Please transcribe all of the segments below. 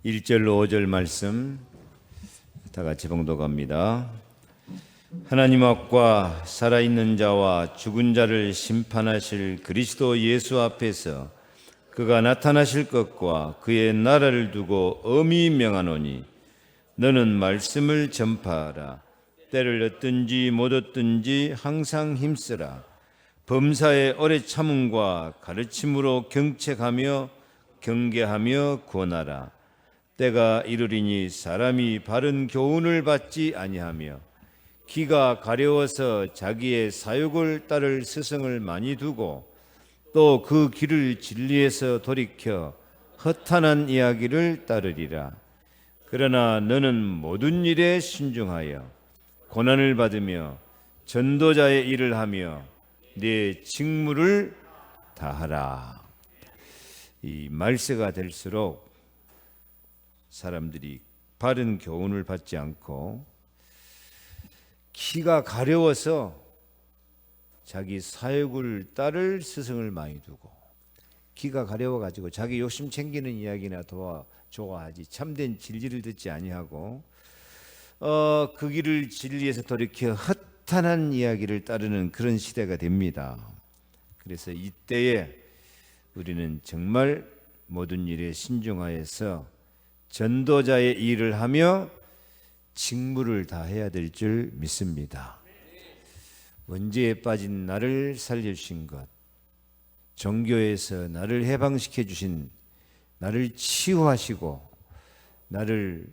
1절로 5절 말씀 다 같이 봉독합니다. 하나님 앞과 살아있는 자와 죽은 자를 심판하실 그리스도 예수 앞에서 그가 나타나실 것과 그의 나라를 두고 엄히 명하노니 너는 말씀을 전파하라. 때를 얻든지 못 얻든지 항상 힘쓰라. 범사에 오래 참음과 가르침으로 경책하며 경계하며 구원하라. 때가 이르리니 사람이 바른 교훈을 받지 아니하며 기가 가려워서 자기의 사욕을 따를 스승을 많이 두고 또 그 길을 진리에서 돌이켜 허탄한 이야기를 따르리라. 그러나 너는 모든 일에 신중하여 고난을 받으며 전도자의 일을 하며 네 직무를 다하라. 이 말세가 될수록 사람들이 바른 교훈을 받지 않고 키가 가려워서 자기 사욕을 따를 스승을 많이 두고 키가 가려워가지고 자기 욕심 챙기는 이야기나 좋아하지 참된 진리를 듣지 아니하고 그 길을 진리에서 돌이켜 허탄한 이야기를 따르는 그런 시대가 됩니다. 그래서 이때에 우리는 정말 모든 일에 신중하여서 전도자의 일을 하며 직무를 다해야 될 줄 믿습니다. 원죄에 빠진 나를 살려주신 것, 종교에서 나를 해방시켜 주신, 나를 치유하시고 나를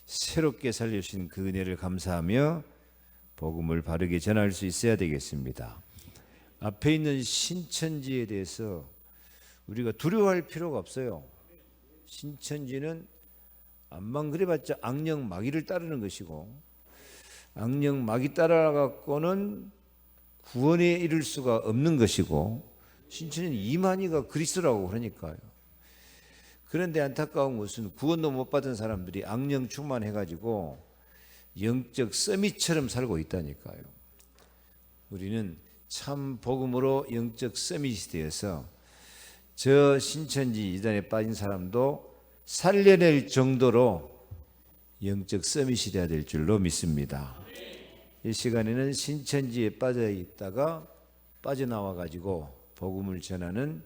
새롭게 살려주신 그 은혜를 감사하며 복음을 바르게 전할 수 있어야 되겠습니다. 앞에 있는 신천지에 대해서 우리가 두려워할 필요가 없어요. 신천지는 암만 그래봤자 악령 마귀를 따르는 것이고 악령 마귀 따라가고는 구원에 이를 수가 없는 것이고 신천지는 이만희가 그리스도라고 그러니까요. 그런데 안타까운 것은 구원도 못 받은 사람들이 악령 충만해가지고 영적 서밋처럼 살고 있다니까요. 우리는 참 복음으로 영적 서밋이 되어서 저 신천지 이단에 빠진 사람도 살려낼 정도로 영적 서밋이 되어야 될 줄로 믿습니다. 이 시간에는 신천지에 빠져 있다가 빠져나와 가지고 복음을 전하는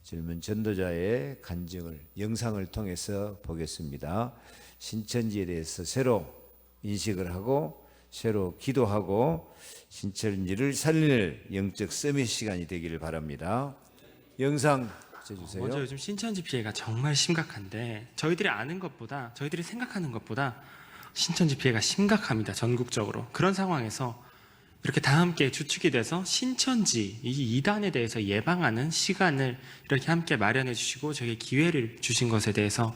젊은 전도자의 간증을 영상을 통해서 보겠습니다. 신천지에 대해서 새로 인식을 하고 새로 기도하고 신천지를 살릴 영적 서밋 시간이 되기를 바랍니다. 영상 주세요. 먼저 요즘 신천지 피해가 정말 심각한데 저희들이 아는 것보다 저희들이 생각하는 것보다 신천지 피해가 심각합니다. 전국적으로. 그런 상황에서 이렇게 다 함께 주축이 돼서 신천지 이 이단에 대해서 예방하는 시간을 이렇게 함께 마련해 주시고 저에게 기회를 주신 것에 대해서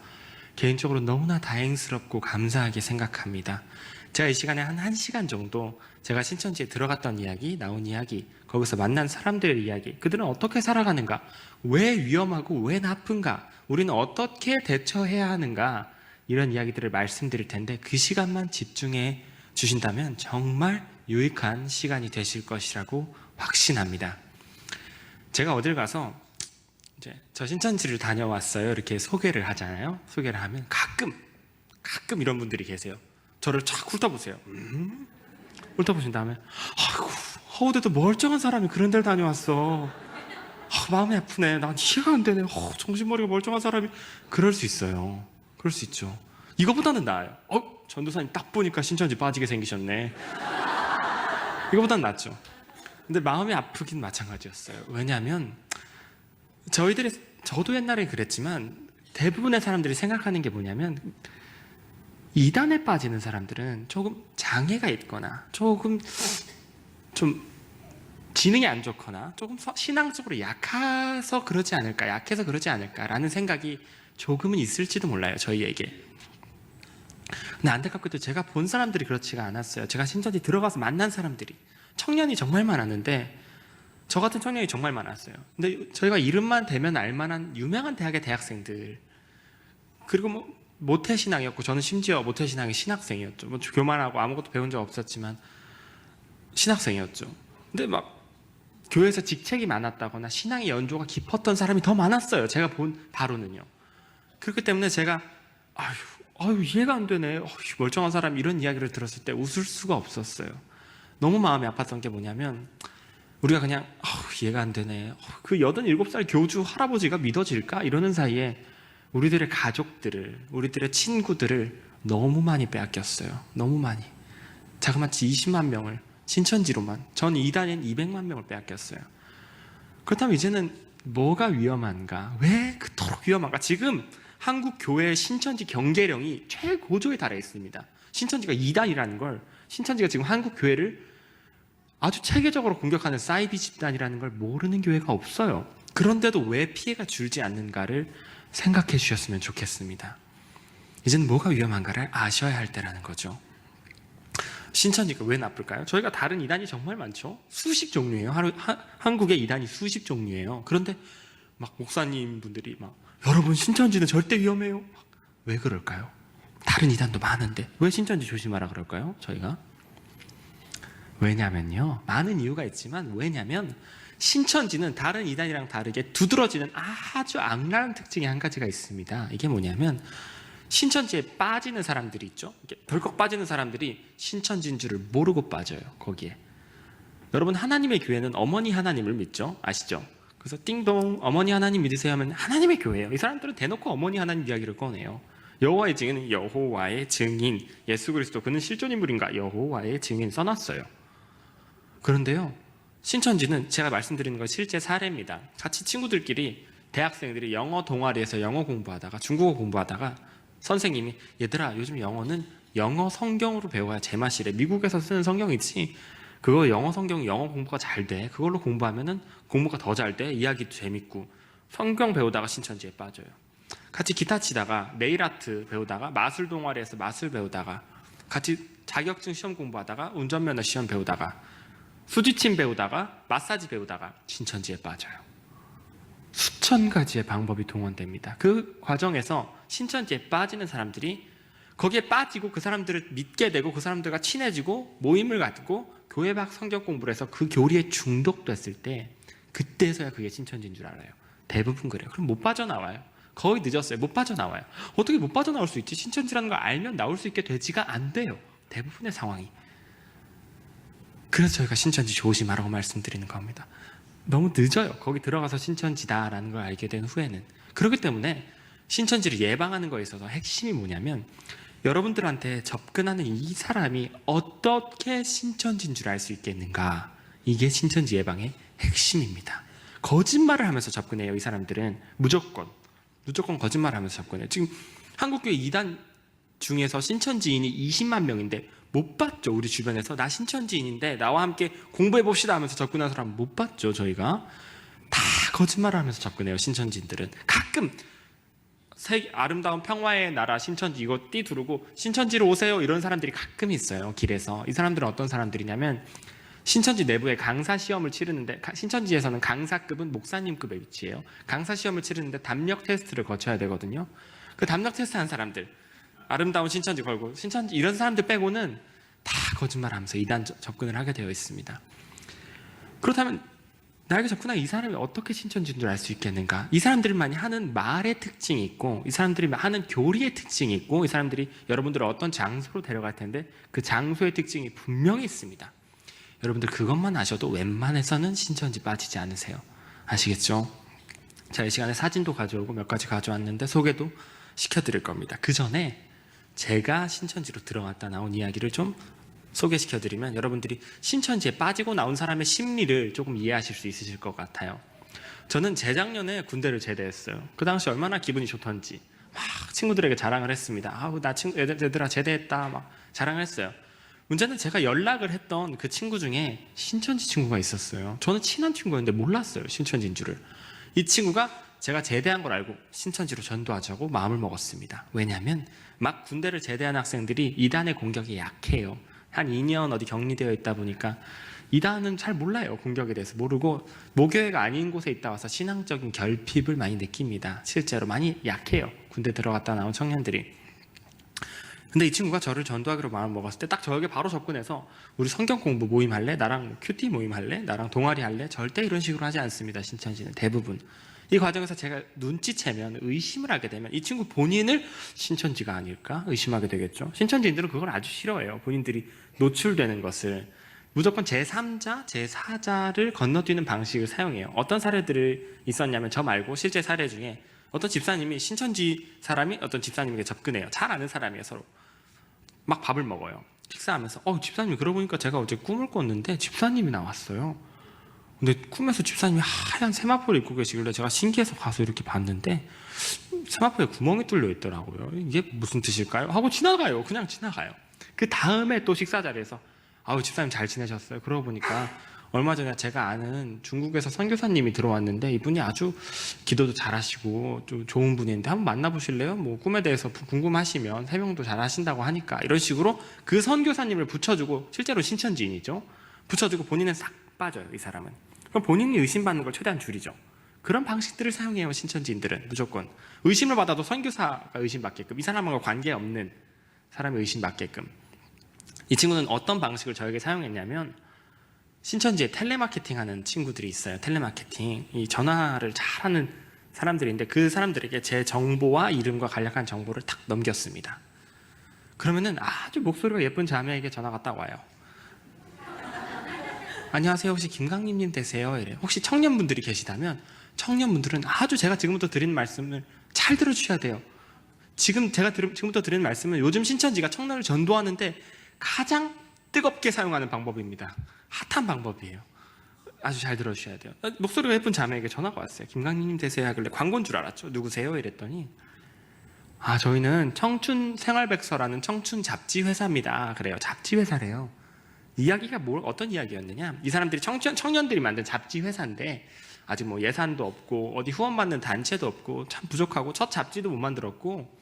개인적으로 너무나 다행스럽고 감사하게 생각합니다. 제가 이 시간에 한 1시간 정도 제가 신천지에 들어갔던 이야기, 나온 이야기, 거기서 만난 사람들의 이야기, 그들은 어떻게 살아가는가, 왜 위험하고 왜 나쁜가, 우리는 어떻게 대처해야 하는가, 이런 이야기들을 말씀드릴 텐데 그 시간만 집중해 주신다면 정말 유익한 시간이 되실 것이라고 확신합니다. 제가 어딜 가서 이제 저 신천지를 다녀왔어요 이렇게 소개를 하잖아요. 소개를 하면 가끔 이런 분들이 계세요. 저를 쫙 훑어보세요. 훑어보신 다음에 아이고 허우대도 멀쩡한 사람이 그런 데를 다녀왔어. 마음이 아프네. 난 이해가 안 되네. 정신머리가 멀쩡한 사람이 그럴 수 있어요. 그럴 수 있죠. 이거보다는 나아요. 전도사님 딱 보니까 신천지 빠지게 생기셨네. 이거보다는 낫죠. 근데 마음이 아프긴 마찬가지였어요. 왜냐하면 저도 옛날에 그랬지만 대부분의 사람들이 생각하는 게 뭐냐면 이단에 빠지는 사람들은 조금 장애가 있거나 조금 좀 지능이 안 좋거나 조금 신앙적으로 약해서 그러지 않을까라는 생각이 조금은 있을지도 몰라요, 저희에게. 근데 안타깝게도 제가 본 사람들이 그렇지가 않았어요. 제가 신천지 들어가서 만난 사람들이 청년이 정말 많았는데 저 같은 청년이 정말 많았어요. 근데 저희가 이름만 대면 알만한 유명한 대학의 대학생들, 그리고 모태신앙이었고 저는 심지어 모태신앙의 신학생이었죠. 교만하고 아무것도 배운 적 없었지만 신학생이었죠. 근데 교회에서 직책이 많았다거나 신앙의 연조가 깊었던 사람이 더 많았어요. 제가 본 바로는요. 그렇기 때문에 제가 아유 이해가 안 되네. 멀쩡한 사람 이런 이야기를 들었을 때 웃을 수가 없었어요. 너무 마음이 아팠던 게 뭐냐면 우리가 그냥 이해가 안 되네. 그 87살 교주 할아버지가 믿어질까? 이러는 사이에 우리들의 가족들을, 우리들의 친구들을 너무 많이 빼앗겼어요. 너무 많이. 자그마치 20만 명을 신천지로만, 전 이단엔 200만 명을 빼앗겼어요. 그렇다면 이제는 뭐가 위험한가? 왜 그토록 위험한가? 지금 한국 교회의 신천지 경계령이 최고조에 달해 있습니다. 신천지가 이단이라는 걸, 신천지가 지금 한국 교회를 아주 체계적으로 공격하는 사이비 집단이라는 걸 모르는 교회가 없어요. 그런데도 왜 피해가 줄지 않는가를 생각해 주셨으면 좋겠습니다. 이제는 뭐가 위험한가를 아셔야 할 때라는 거죠. 신천지가 왜 나쁠까요? 저희가 다른 이단이 정말 많죠. 수십 종류예요. 한국의 이단이 수십 종류예요. 그런데 막 목사님 분들이 막 여러분 신천지는 절대 위험해요. 왜 그럴까요? 다른 이단도 많은데 왜 신천지 조심하라 그럴까요? 저희가 왜냐면요, 많은 이유가 있지만 왜냐면 신천지는 다른 이단이랑 다르게 두드러지는 아주 악랄한 특징이 한 가지가 있습니다. 이게 뭐냐면 신천지에 빠지는 사람들이 있죠. 이렇게 덜컥 빠지는 사람들이 신천지인 줄을 모르고 빠져요. 거기에 여러분 하나님의 교회는 어머니 하나님을 믿죠. 아시죠? 그래서 띵동 어머니 하나님 믿으세요 하면 하나님의 교회예요. 이 사람들은 대놓고 어머니 하나님 이야기를 꺼내요. 여호와의 증인은 여호와의 증인, 예수 그리스도 그는 실존인물인가? 여호와의 증인 써놨어요. 그런데요, 신천지는 제가 말씀드리는 건 실제 사례입니다. 같이 친구들끼리 대학생들이 영어 동아리에서 영어 공부하다가 중국어 공부하다가 선생님이 얘들아 요즘 영어는 영어 성경으로 배워야 제맛이래. 미국에서 쓰는 성경이지 그거 영어 성경 영어 공부가 잘 돼. 그걸로 공부하면은 공부가 더 잘 돼. 이야기도 재밌고. 성경 배우다가 신천지에 빠져요. 같이 기타 치다가 네일 아트 배우다가 마술 동아리에서 마술 배우다가 같이 자격증 시험 공부하다가 운전면허 시험 배우다가 수지침 배우다가 마사지 배우다가 신천지에 빠져요. 수천 가지의 방법이 동원됩니다. 그 과정에서 신천지에 빠지는 사람들이 거기에 빠지고 그 사람들을 믿게 되고 그 사람들과 친해지고 모임을 갖고 교회 밖 성경 공부를 해서 그 교리에 중독됐을 때 그때서야 그게 신천지인 줄 알아요. 대부분 그래요. 그럼 못 빠져나와요. 거의 늦었어요. 못 빠져나와요. 어떻게 못 빠져나올 수 있지? 신천지라는 걸 알면 나올 수 있게 되지가 안 돼요. 대부분의 상황이. 그래서 저희가 신천지 조심하라고 말씀드리는 겁니다. 너무 늦어요. 거기 들어가서 신천지다라는 걸 알게 된 후에는. 그렇기 때문에 신천지를 예방하는 거에 있어서 핵심이 뭐냐면 여러분들한테 접근하는 이 사람이 어떻게 신천지인 줄 알 수 있겠는가. 이게 신천지 예방의 핵심입니다. 거짓말을 하면서 접근해요. 이 사람들은 무조건 거짓말을 하면서 접근해요. 지금 한국교회 2단 중에서 신천지인이 20만 명인데 못 봤죠. 우리 주변에서 나 신천지인인데 나와 함께 공부해 봅시다 하면서 접근한 사람 못 봤죠. 저희가 다 거짓말을 하면서 접근해요. 신천지인들은 가끔 아름다운 평화의 나라 신천지 이거 띠 두르고 신천지로 오세요 이런 사람들이 가끔 있어요. 길에서. 이 사람들은 어떤 사람들이냐면 신천지 내부에 강사 시험을 치르는데 신천지에서는 강사급은 목사님급의 위치예요. 강사 시험을 치르는데 담력 테스트를 거쳐야 되거든요. 그 담력 테스트 한 사람들 아름다운 신천지 걸고 신천지 이런 사람들 빼고는 다 거짓말하면서 이단 접근을 하게 되어 있습니다. 그렇다면 나에게 접근한 이 사람이 어떻게 신천지인 줄 알 수 있겠는가? 이 사람들만이 하는 말의 특징이 있고 이 사람들이 하는 교리의 특징이 있고 이 사람들이 여러분들을 어떤 장소로 데려갈 텐데 그 장소의 특징이 분명히 있습니다. 여러분들 그것만 아셔도 웬만해서는 신천지 빠지지 않으세요. 아시겠죠? 자, 이 시간에 사진도 가져오고 몇 가지 가져왔는데 소개도 시켜드릴 겁니다. 그 전에 제가 신천지로 들어갔다 나온 이야기를 좀 소개시켜드리면 여러분들이 신천지에 빠지고 나온 사람의 심리를 조금 이해하실 수 있으실 것 같아요. 저는 재작년에 군대를 제대했어요. 그 당시 얼마나 기분이 좋던지 막 친구들에게 자랑을 했습니다. 아우 나 얘들아 제대했다 막 자랑을 했어요. 문제는 제가 연락을 했던 그 친구 중에 신천지 친구가 있었어요. 저는 친한 친구였는데 몰랐어요. 신천지인 줄을. 이 친구가 제가 제대한 걸 알고 신천지로 전도하자고 마음을 먹었습니다. 왜냐하면 막 군대를 제대한 학생들이 이단의 공격이 약해요. 한 2년 어디 격리되어 있다 보니까 이단은 잘 몰라요. 공격에 대해서 모르고 모교회가 아닌 곳에 있다 와서 신앙적인 결핍을 많이 느낍니다. 실제로 많이 약해요. 군대 들어갔다 나온 청년들이. 근데 이 친구가 저를 전도하기로 마음을 먹었을 때 딱 저에게 바로 접근해서 우리 성경 공부 모임 할래? 나랑 큐티 모임 할래? 나랑 동아리 할래? 절대 이런 식으로 하지 않습니다. 신천지는 대부분 이 과정에서 제가 눈치채면, 의심을 하게 되면 이 친구 본인을 신천지가 아닐까 의심하게 되겠죠. 신천지인들은 그걸 아주 싫어해요. 본인들이 노출되는 것을. 무조건 제3자, 제4자를 건너뛰는 방식을 사용해요. 어떤 사례들이 있었냐면, 저 말고 실제 사례 중에 어떤 집사님이 신천지 사람이 어떤 집사님에게 접근해요. 잘 아는 사람이에요. 서로 막 밥을 먹어요. 식사하면서 집사님, 그러고 보니까 제가 어제 꿈을 꿨는데 집사님이 나왔어요. 근데 꿈에서 집사님이 하얀 세마포를 입고 계시길래 제가 신기해서 가서 이렇게 봤는데 세마포에 구멍이 뚫려 있더라고요. 이게 무슨 뜻일까요? 하고 지나가요. 그냥 지나가요. 그 다음에 또 식사 자리에서 집사님 잘 지내셨어요? 그러고 보니까 얼마 전에 제가 아는 중국에서 선교사님이 들어왔는데 이분이 아주 기도도 잘하시고 좀 좋은 분인데 한번 만나보실래요? 뭐 꿈에 대해서 궁금하시면 설명도 잘하신다고 하니까, 이런 식으로 그 선교사님을 붙여주고, 실제로 신천지인이죠. 붙여주고 본인은 싹 빠져요. 이 사람은. 그럼 본인이 의심받는 걸 최대한 줄이죠. 그런 방식들을 사용해요. 신천지인들은 무조건 의심을 받아도 선교사가 의심받게끔, 이 사람과 관계없는 사람이 의심받게끔. 이 친구는 어떤 방식을 저에게 사용했냐면, 신천지에 텔레마케팅 하는 친구들이 있어요. 텔레마케팅. 이 전화를 잘하는 사람들인데 그 사람들에게 제 정보와 이름과 간략한 정보를 탁 넘겼습니다. 그러면은 아주 목소리가 예쁜 자매에게 전화가 딱 와요. 안녕하세요, 혹시 김강림님 되세요? 이래요. 혹시 청년분들이 계시다면 청년분들은 아주 제가 지금부터 드리는 말씀을 잘 들어주셔야 돼요. 지금부터 드리는 말씀은 요즘 신천지가 청년을 전도하는데 가장 뜨겁게 사용하는 방법입니다. 핫한 방법이에요. 아주 잘 들어주셔야 돼요. 목소리가 예쁜 자매에게 전화가 왔어요. 김강림님 되세요? 하길래 광고인 줄 알았죠. 누구세요? 이랬더니 저희는 청춘생활백서라는 청춘 잡지 회사입니다. 그래요. 잡지 회사래요. 이야기가 어떤 이야기였느냐, 이 사람들이 청년들이 만든 잡지 회사인데 아직 뭐 예산도 없고 어디 후원받는 단체도 없고 참 부족하고 첫 잡지도 못 만들었고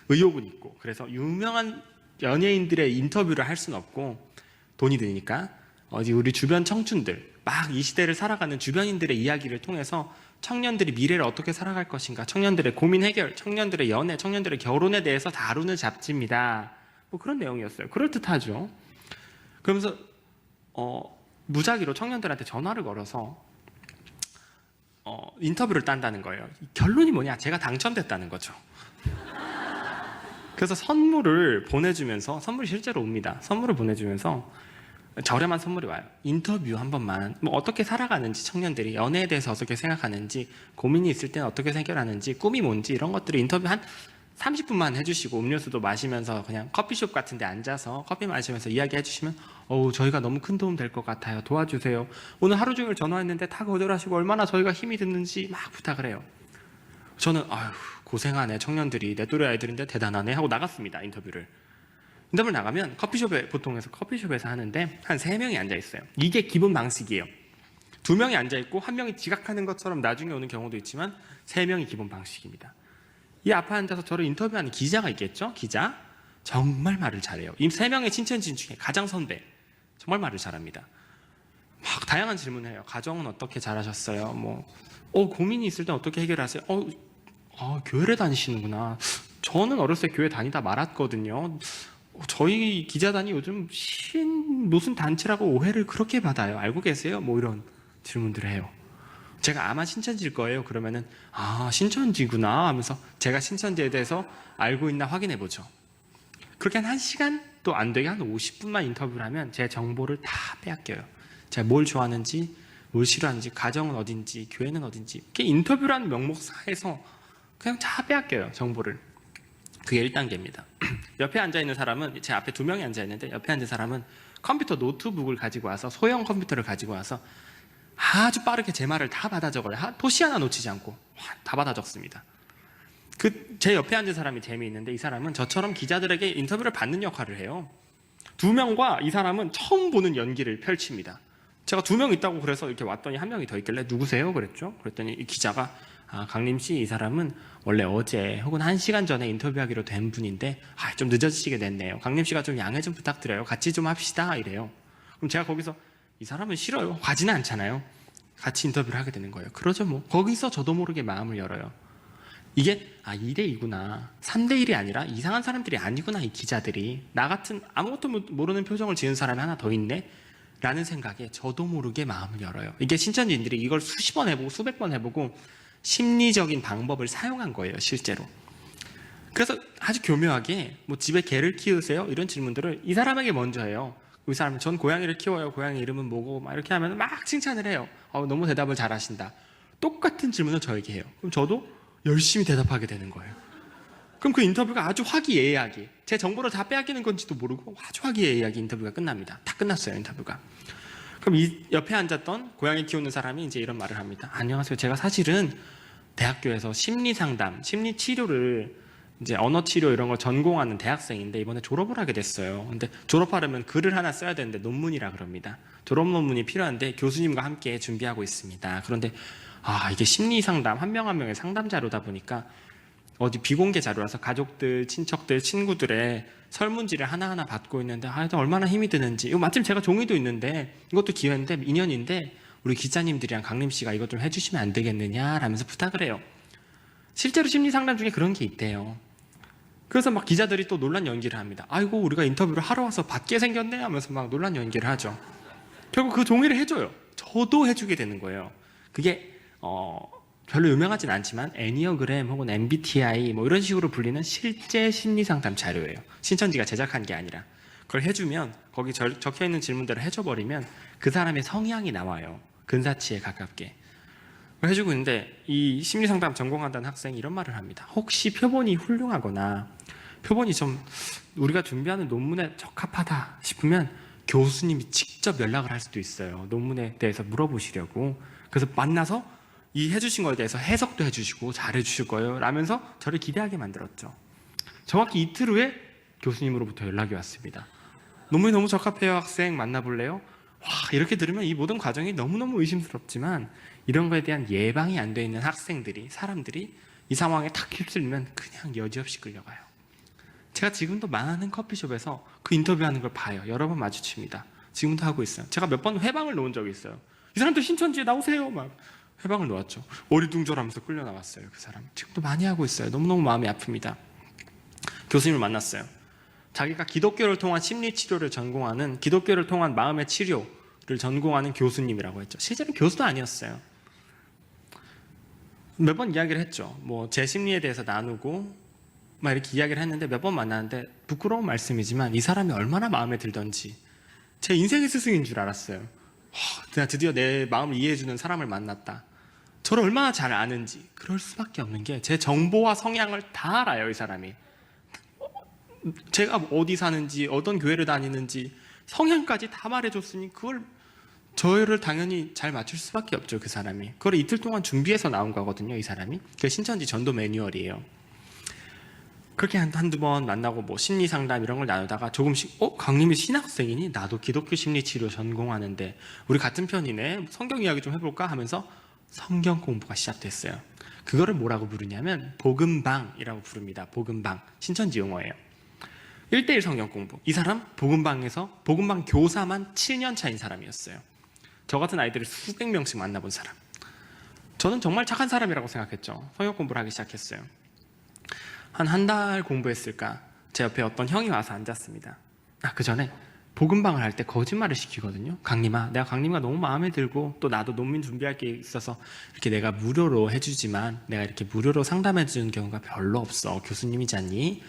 의욕은 있고, 그래서 유명한 연예인들의 인터뷰를 할 수는 없고 돈이 드니까 우리 주변 청춘들, 막 이 시대를 살아가는 주변인들의 이야기를 통해서 청년들이 미래를 어떻게 살아갈 것인가, 청년들의 고민 해결, 청년들의 연애, 청년들의 결혼에 대해서 다루는 잡지입니다. 뭐 그런 내용이었어요. 그럴듯하죠. 그러면서 무작위로 청년들한테 전화를 걸어서 인터뷰를 딴다는 거예요. 결론이 뭐냐? 제가 당첨됐다는 거죠. 그래서 선물을 보내주면서, 선물이 실제로 옵니다. 선물을 보내주면서 저렴한 선물이 와요. 인터뷰 한 번만, 뭐 어떻게 살아가는지, 청년들이 연애에 대해서 어떻게 생각하는지, 고민이 있을 때는 어떻게 해결하는지, 꿈이 뭔지, 이런 것들을 인터뷰 한 30분만 해주시고 음료수도 마시면서 그냥 커피숍 같은 데 앉아서 커피 마시면서 이야기해 주시면 저희가 너무 큰 도움 될 것 같아요. 도와주세요. 오늘 하루 종일 전화했는데 다 거절하시고 얼마나 저희가 힘이 드는지 막 부탁을 해요. 저는 고생하네, 청년들이 내 또래 아이들인데 대단하네 하고 나갔습니다. 인터뷰를 나가면 커피숍에서 하는데 한 3명이 앉아있어요. 이게 기본 방식이에요. 2명이 앉아있고 1명이 지각하는 것처럼 나중에 오는 경우도 있지만 3명이 기본 방식입니다. 이 앞에 앉아서 저를 인터뷰하는 기자가 있겠죠? 기자. 정말 말을 잘해요. 이 3명의 신천지인 중에 가장 선배. 정말 말을 잘합니다. 막 다양한 질문을 해요. 가정은 어떻게 잘하셨어요? 고민이 있을 땐 어떻게 해결하세요? 교회를 다니시는구나. 저는 어렸을 때 교회 다니다 말았거든요. 저희 기자단이 요즘 무슨 단체라고 오해를 그렇게 받아요. 알고 계세요? 이런 질문들을 해요. 제가 아마 신천지일 거예요. 그러면은 신천지구나 하면서 제가 신천지에 대해서 알고 있나 확인해 보죠. 그렇게 한 1시간도 안 되게 한 50분만 인터뷰를 하면 제 정보를 다 빼앗겨요. 제가 뭘 좋아하는지, 뭘 싫어하는지, 가정은 어딘지, 교회는 어딘지, 이렇게 인터뷰라는 명목사에서 그냥 다 빼앗겨요. 정보를. 그게 1단계입니다. 옆에 앉아있는 사람은, 제 앞에 2명이 앉아있는데 옆에 앉은 사람은 컴퓨터 노트북을 가지고 와서, 소형 컴퓨터를 가지고 와서 아주 빠르게 제 말을 다 받아 적어요. 토시 하나 놓치지 않고 다 받아 적습니다. 제 옆에 앉은 사람이 재미있는데, 이 사람은 저처럼 기자들에게 인터뷰를 받는 역할을 해요. 2명과 이 사람은 처음 보는 연기를 펼칩니다. 제가 2명 있다고 그래서 이렇게 왔더니 1명이 더 있길래 누구세요? 그랬죠. 그랬더니 이 기자가 강림 씨, 이 사람은 원래 어제 혹은 1시간 전에 인터뷰하기로 된 분인데 좀 늦어지시게 됐네요. 강림 씨가 좀 양해 좀 부탁드려요. 같이 좀 합시다. 이래요. 그럼 제가 거기서 이 사람은 싫어요. 가지는 않잖아요. 같이 인터뷰를 하게 되는 거예요. 그러죠 뭐. 거기서 저도 모르게 마음을 열어요. 이게 2대2구나. 3대1이 아니라 이상한 사람들이 아니구나. 이 기자들이. 나 같은 아무것도 모르는 표정을 지은 사람이 하나 더 있네. 라는 생각에 저도 모르게 마음을 열어요. 이게 신천지인들이 이걸 수십 번 해보고 수백 번 해보고 심리적인 방법을 사용한 거예요, 실제로. 그래서 아주 교묘하게 뭐 집에 개를 키우세요? 이런 질문들을 이 사람에게 먼저 해요. 이 사람은 전 고양이를 키워요. 고양이 이름은 뭐고 막 이렇게 하면 막 칭찬을 해요. 너무 대답을 잘하신다. 똑같은 질문을 저에게 해요. 그럼 저도 열심히 대답하게 되는 거예요. 그럼 그 인터뷰가 아주 화기애애하게 제 정보를 다 빼앗기는 건지도 모르고 아주 화기애애하게 인터뷰가 끝납니다. 다 끝났어요, 인터뷰가. 그럼 이 옆에 앉았던 고양이 키우는 사람이 이제 이런 말을 합니다. 안녕하세요. 제가 사실은 대학교에서 심리 상담, 심리 치료를 이제 언어 치료 이런 걸 전공하는 대학생인데 이번에 졸업을 하게 됐어요. 근데 졸업하려면 글을 하나 써야 되는데 논문이라 그럽니다. 졸업 논문이 필요한데 교수님과 함께 준비하고 있습니다. 그런데 이게 심리 상담 한 명 한 명의 상담 자료다 보니까 어디 비공개 자료라서 가족들, 친척들, 친구들의 설문지를 하나하나 받고 있는데 얼마나 힘이 드는지. 이거 마침 제가 종이도 있는데 이것도 기회인데 인연인데 우리 기자님들이랑 강림 씨가 이것 좀 해주시면 안 되겠느냐 라면서 부탁을 해요. 실제로 심리 상담 중에 그런 게 있대요. 그래서 막 기자들이 또 논란 연기를 합니다. 아이고 우리가 인터뷰를 하러 와서 받게 생겼네 하면서 막 논란 연기를 하죠. 결국 그 종이를 해줘요. 저도 해주게 되는 거예요. 그게 별로 유명하진 않지만 애니어그램 혹은 MBTI 뭐 이런 식으로 불리는 실제 심리 상담 자료예요. 신천지가 제작한 게 아니라. 그걸 해주면 거기 적혀 있는 질문대로 해줘버리면 그 사람의 성향이 나와요. 근사치에 가깝게. 해주고 있는데 이 심리상담 전공한다는 학생이 이런 말을 합니다. 혹시 표본이 훌륭하거나 표본이 좀 우리가 준비하는 논문에 적합하다 싶으면 교수님이 직접 연락을 할 수도 있어요. 논문에 대해서 물어보시려고. 그래서 만나서 이 해주신 거에 대해서 해석도 해주시고 잘해주실 거예요 라면서 저를 기대하게 만들었죠. 정확히 이틀 후에 교수님으로부터 연락이 왔습니다. 논문이 너무 적합해요. 학생 만나볼래요? 이렇게 들으면 이 모든 과정이 너무너무 의심스럽지만 이런 거에 대한 예방이 안 돼 있는 학생들이, 사람들이 이 상황에 탁 휩쓸리면 그냥 여지없이 끌려가요. 제가 지금도 많은 커피숍에서 그 인터뷰하는 걸 봐요. 여러 번 마주칩니다. 지금도 하고 있어요. 제가 몇 번 회방을 놓은 적이 있어요. 이 사람들 신천지에 나오세요. 막 회방을 놓았죠. 어리둥절하면서 끌려 나왔어요. 그 사람. 지금도 많이 하고 있어요. 너무너무 마음이 아픕니다. 교수님을 만났어요. 자기가 기독교를 통한 심리치료를 전공하는, 기독교를 통한 마음의 치료를 전공하는 교수님이라고 했죠. 실제로 교수도 아니었어요. 몇 번 이야기를 했죠. 뭐 제 심리에 대해서 나누고 막 이렇게 이야기를 했는데 몇 번 만났는데 부끄러운 말씀이지만 이 사람이 얼마나 마음에 들던지 제 인생의 스승인 줄 알았어요. 내가 드디어 내 마음을 이해해주는 사람을 만났다. 저를 얼마나 잘 아는지. 그럴 수밖에 없는 게 제 정보와 성향을 다 알아요, 이 사람이. 제가 어디 사는지, 어떤 교회를 다니는지 성향까지 다 말해줬으니 그걸 저를 당연히 잘 맞출 수밖에 없죠, 그 사람이. 그걸 이틀 동안 준비해서 나온 거거든요, 이 사람이. 그게 신천지 전도 매뉴얼이에요. 그렇게 한두 번 만나고 뭐 심리 상담 이런 걸 나누다가 조금씩 강림이 신학생이니 나도 기독교 심리 치료 전공하는데 우리 같은 편이네. 성경 이야기 좀 해볼까 하면서 성경 공부가 시작됐어요. 그거를 뭐라고 부르냐면 복음방이라고 부릅니다. 복음방. 신천지 용어예요. 1:1 성경 공부. 이 사람 복음방에서 복음방 교사만 7년 차인 사람이었어요. 저 같은 아이들을 수백 명씩 만나본 사람. 저는 정말 착한 사람이라고 생각했죠. 성경 공부를 하기 시작했어요. 한 달 공부했을까? 제 옆에 어떤 형이 와서 앉았습니다. 그 전에 복음방을 할 때 거짓말을 시키거든요. 강림아, 내가 강림이가 너무 마음에 들고 또 나도 논문 준비할 게 있어서 이렇게 내가 무료로 해주지만 내가 이렇게 무료로 상담해주는 경우가 별로 없어. 교수님이잖니?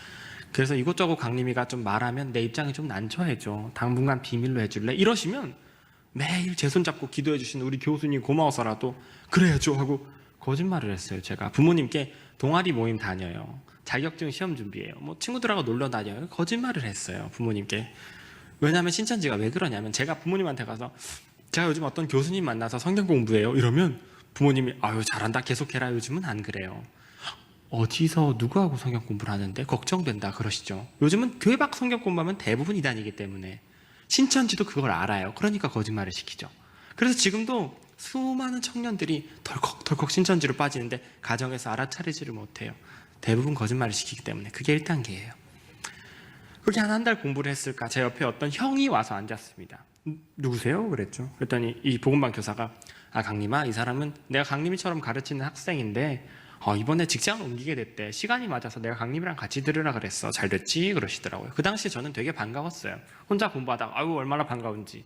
그래서 이것저것 강림이가 좀 말하면 내 입장이 좀 난처해져. 당분간 비밀로 해줄래? 이러시면 매일 제 손잡고 기도해 주시는 우리 교수님 고마워서라도 그래야죠 하고 거짓말을 했어요. 제가 부모님께 동아리 모임 다녀요. 자격증 시험 준비해요. 뭐 친구들하고 놀러 다녀요. 거짓말을 했어요. 부모님께. 왜냐하면 신천지가 왜 그러냐면 제가 부모님한테 가서 제가 요즘 어떤 교수님 만나서 성경 공부해요. 이러면 부모님이 아유 잘한다 계속해라. 요즘은 안 그래요. 어디서 누구하고 성경 공부를 하는데 걱정된다 그러시죠. 요즘은 교회 밖 성경 공부하면 대부분 이단이기 때문에 신천지도 그걸 알아요. 그러니까 거짓말을 시키죠. 그래서 지금도 수많은 청년들이 덜컥덜컥 신천지로 빠지는데 가정에서 알아차리지를 못해요. 대부분 거짓말을 시키기 때문에. 그게 1단계예요. 그렇게 한 달 공부를 했을까? 제 옆에 어떤 형이 와서 앉았습니다. 누구세요? 그랬죠. 그랬더니 이 복음방 교사가 강림아, 이 사람은 내가 강림이처럼 가르치는 학생인데 이번에 직장을 옮기게 됐대. 시간이 맞아서 내가 강림이랑 같이 들으라 그랬어. 잘 됐지? 그러시더라고요. 그 당시에 저는 되게 반가웠어요. 혼자 공부하다가 아유 얼마나 반가운지,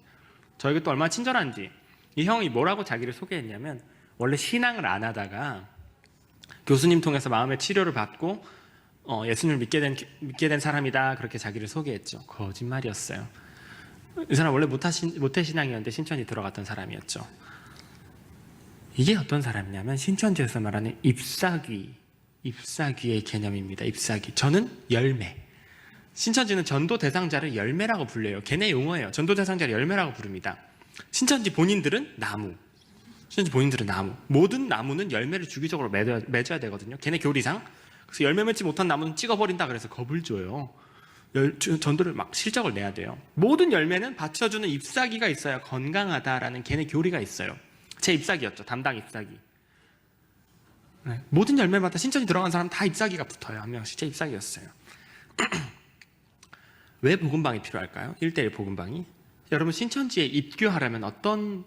저에게 또 얼마나 친절한지. 이 형이 뭐라고 자기를 소개했냐면 원래 신앙을 안 하다가 교수님 통해서 마음의 치료를 받고 예수님을 믿게 된 사람이다, 그렇게 자기를 소개했죠. 거짓말이었어요. 이 사람 원래 모태신앙이었는데 신천지 들어갔던 사람이었죠. 이게 어떤 사람이냐면 신천지에서 말하는 ip사귀의 개념입니다. ip사귀. 저는 열매. 신천지는 전도 대상자를 열매라고 불려요. 걔네 용어예요. 전도 대상자를 열매라고 부릅니다. 신천지 본인들은 나무. 신천지 본인들은 나무. 모든 나무는 열매를 주기적으로 맺어야 되거든요. 걔네 교리상. 그래서 열매 맺지 못한 나무는 찍어버린다 그래서 겁을 줘요. 전도를 막 실적을 내야 돼요. 모든 열매는 받쳐주는 잎사귀가 있어야 건강하다라는 걔네 교리가 있어요. 제 잎사귀였죠. 담당 잎사귀. 네. 모든 열매마다 신천지 들어간 사람 다 잎사귀가 붙어요. 한 명씩 제 잎사귀였어요. 왜 복음방이 필요할까요? 1:1 복음방이. 여러분 신천지에 입교하려면 어떤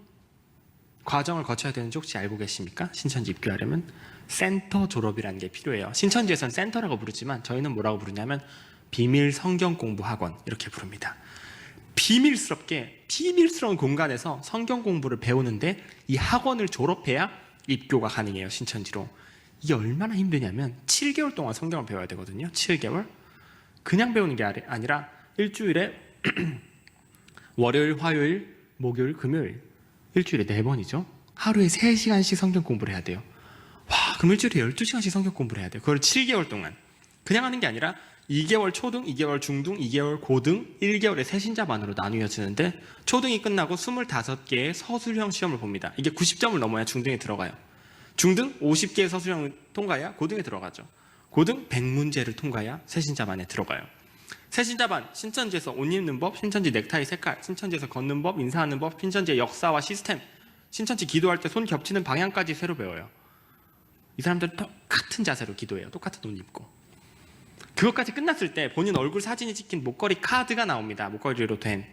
과정을 거쳐야 되는지 혹시 알고 계십니까? 신천지 입교하려면 센터 졸업이라는 게 필요해요. 신천지에서는 센터라고 부르지만 저희는 뭐라고 부르냐면 비밀 성경 공부 학원 이렇게 부릅니다. 비밀스러운 공간에서 성경 공부를 배우는데 이 학원을 졸업해야 입교가 가능해요. 신천지로. 이게 얼마나 힘드냐면 7개월 동안 성경을 배워야 되거든요. 7개월. 그냥 배우는 게 아니라 일주일에 월요일, 화요일, 목요일, 금요일 일주일에 4번이죠. 하루에 3시간씩 성경 공부를 해야 돼요. 와, 그럼 일주일에 12시간씩 성경 공부를 해야 돼요. 그걸 7개월 동안. 그냥 하는 게 아니라 2개월 초등, 2개월 중등, 2개월 고등, 1개월의 세신자반으로 나누어지는데 초등이 끝나고 25개의 서술형 시험을 봅니다. 이게 90점을 넘어야 중등에 들어가요. 중등 50개의 서술형을 통과해야 고등에 들어가죠. 고등 100문제를 통과해야 세신자반에 들어가요. 세신자반, 신천지에서 옷 입는 법, 신천지 넥타이 색깔, 신천지에서 걷는 법, 인사하는 법, 신천지의 역사와 시스템, 신천지 기도할 때 손 겹치는 방향까지 새로 배워요. 이 사람들 똑같은 자세로 기도해요. 똑같은 옷 입고. 그것까지 끝났을 때 본인 얼굴 사진이 찍힌 목걸이 카드가 나옵니다. 목걸이로 된.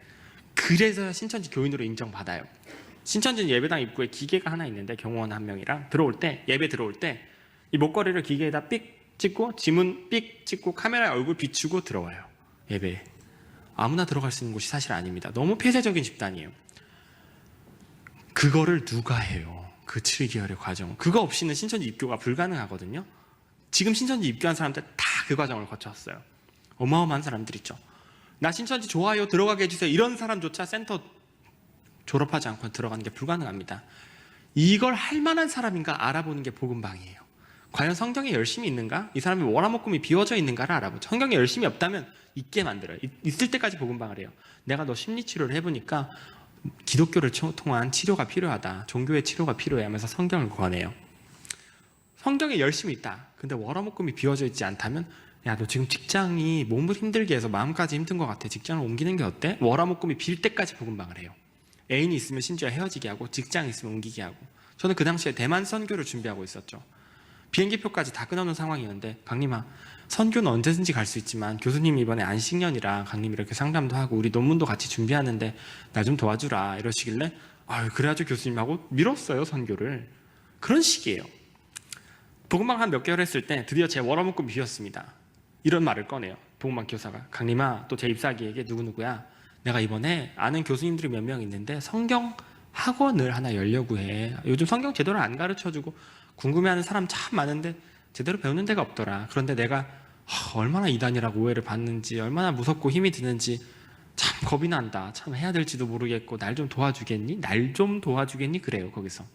그래서 신천지 교인으로 인정받아요. 신천지는 예배당 입구에 기계가 하나 있는데 경호원 한 명이랑 예배 들어올 때 이 목걸이를 기계에다 삑 찍고 지문 삑 찍고 카메라에 얼굴 비추고 들어와요. 예배에. 아무나 들어갈 수 있는 곳이 사실 아닙니다. 너무 폐쇄적인 집단이에요. 그거를 누가 해요? 그 7개월의 과정. 그거 없이는 신천지 입교가 불가능하거든요. 지금 신천지 입교한 사람들 다 그 과정을 거쳤어요. 어마어마한 사람들 있죠. 나 신천지 좋아요, 들어가게 해주세요. 이런 사람조차 센터 졸업하지 않고 들어가는 게 불가능합니다. 이걸 할 만한 사람인가 알아보는 게 복음방이에요. 과연 성경에 열심히 있는가? 이 사람이 월화목금이 비워져 있는가를 알아보죠. 성경에 열심히 없다면 있게 만들어요. 있을 때까지 복음방을 해요. 내가 너 심리치료를 해보니까 기독교를 통한 치료가 필요하다. 종교의 치료가 필요해 하면서 성경을 권해요. 성경에 열심히 있다. 근데 월화목금이 비워져 있지 않다면 야, 너 지금 직장이 몸을 힘들게 해서 마음까지 힘든 것 같아. 직장을 옮기는 게 어때? 월화목금이 빌 때까지 복음방을 해요. 애인이 있으면 심지어 헤어지게 하고 직장이 있으면 옮기게 하고. 저는 그 당시에 대만 선교를 준비하고 있었죠. 비행기표까지 다 끊어놓은 상황이었는데 강림아, 선교는 언제든지 갈 수 있지만 교수님이 이번에 안식년이라 강림 이렇게 상담도 하고 우리 논문도 같이 준비하는데 나 좀 도와주라 이러시길래 그래야죠 교수님하고 밀었어요 선교를. 그런 식이에요. 복음방 한 몇 개월 했을 때 드디어 제 월화목금 비웠습니다. 이런 말을 꺼내요. 복음방 교사가. 강림아, 또 제 잎사귀에게 누구누구야. 내가 이번에 아는 교수님들이 몇 명 있는데 성경 학원을 하나 열려고 해. 요즘 성경 제대로 안 가르쳐주고 궁금해하는 사람 참 많은데 제대로 배우는 데가 없더라. 그런데 내가 얼마나 이단이라고 오해를 받는지, 얼마나 무섭고 힘이 드는지 참 겁이 난다. 참 해야 될지도 모르겠고 날 좀 도와주겠니? 날 좀 도와주겠니? 그래요. 거기서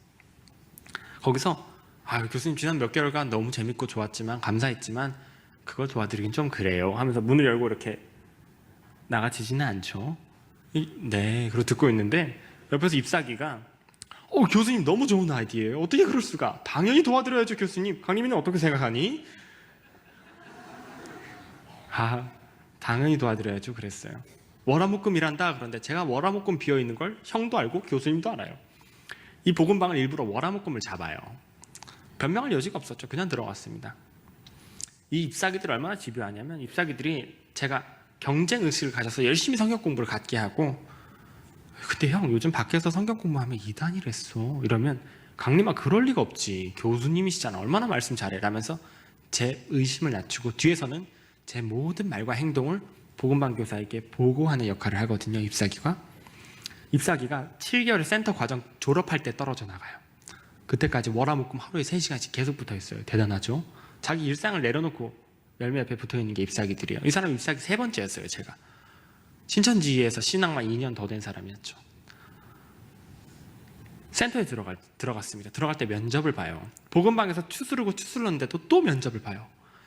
교수님 지난 몇 개월간 너무 재밌고 좋았지만 감사했지만 그걸 도와드리긴 좀 그래요 하면서 문을 열고 이렇게 나가지지는 않죠. 네, 그리고 듣고 있는데 옆에서 잎사귀가 교수님 너무 좋은 아이디어예요. 어떻게 그럴 수가? 당연히 도와드려야죠 교수님. 강림이는 어떻게 생각하니? 당연히 도와드려야죠 그랬어요. 월화목금이란다. 그런데 제가 월화목금 비어있는 걸 형도 알고 교수님도 알아요. 이 복음방을 일부러 월화목금을 잡아요. 변명할 여지가 없었죠. 그냥 들어갔습니다. 이 잎사귀들이 얼마나 집요하냐면 잎사귀들이 제가 경쟁의식을 가져서 열심히 성경 공부를 갖게 하고 근데 형 요즘 밖에서 성경 공부하면 이단이랬어 이러면 강림아 그럴 리가 없지. 교수님이시잖아. 얼마나 말씀 잘해 라면서 제 의심을 낮추고 뒤에서는 제 모든 말과 행동을 복음방 교사에게 보고하는 역할을 하거든요. 잎사귀가 7개월의 센터 과정 졸업할 때 떨어져 나가요. 그때까지 월화목금 하루에 3시간씩 계속 붙어 있어요. 대단하죠? 자기 일상을 내려놓고 열매 옆에 붙어 있는 게 잎사귀들이에요. 이 사람 잎사귀 3번째였어요, 제가. 신천지에서 신앙만 2년 더 된 사람이었죠. 센터에 들어갔습니다. 들어갈 때 면접을 봐요. 복음방에서 추스르는데도 또 면접을 봐요.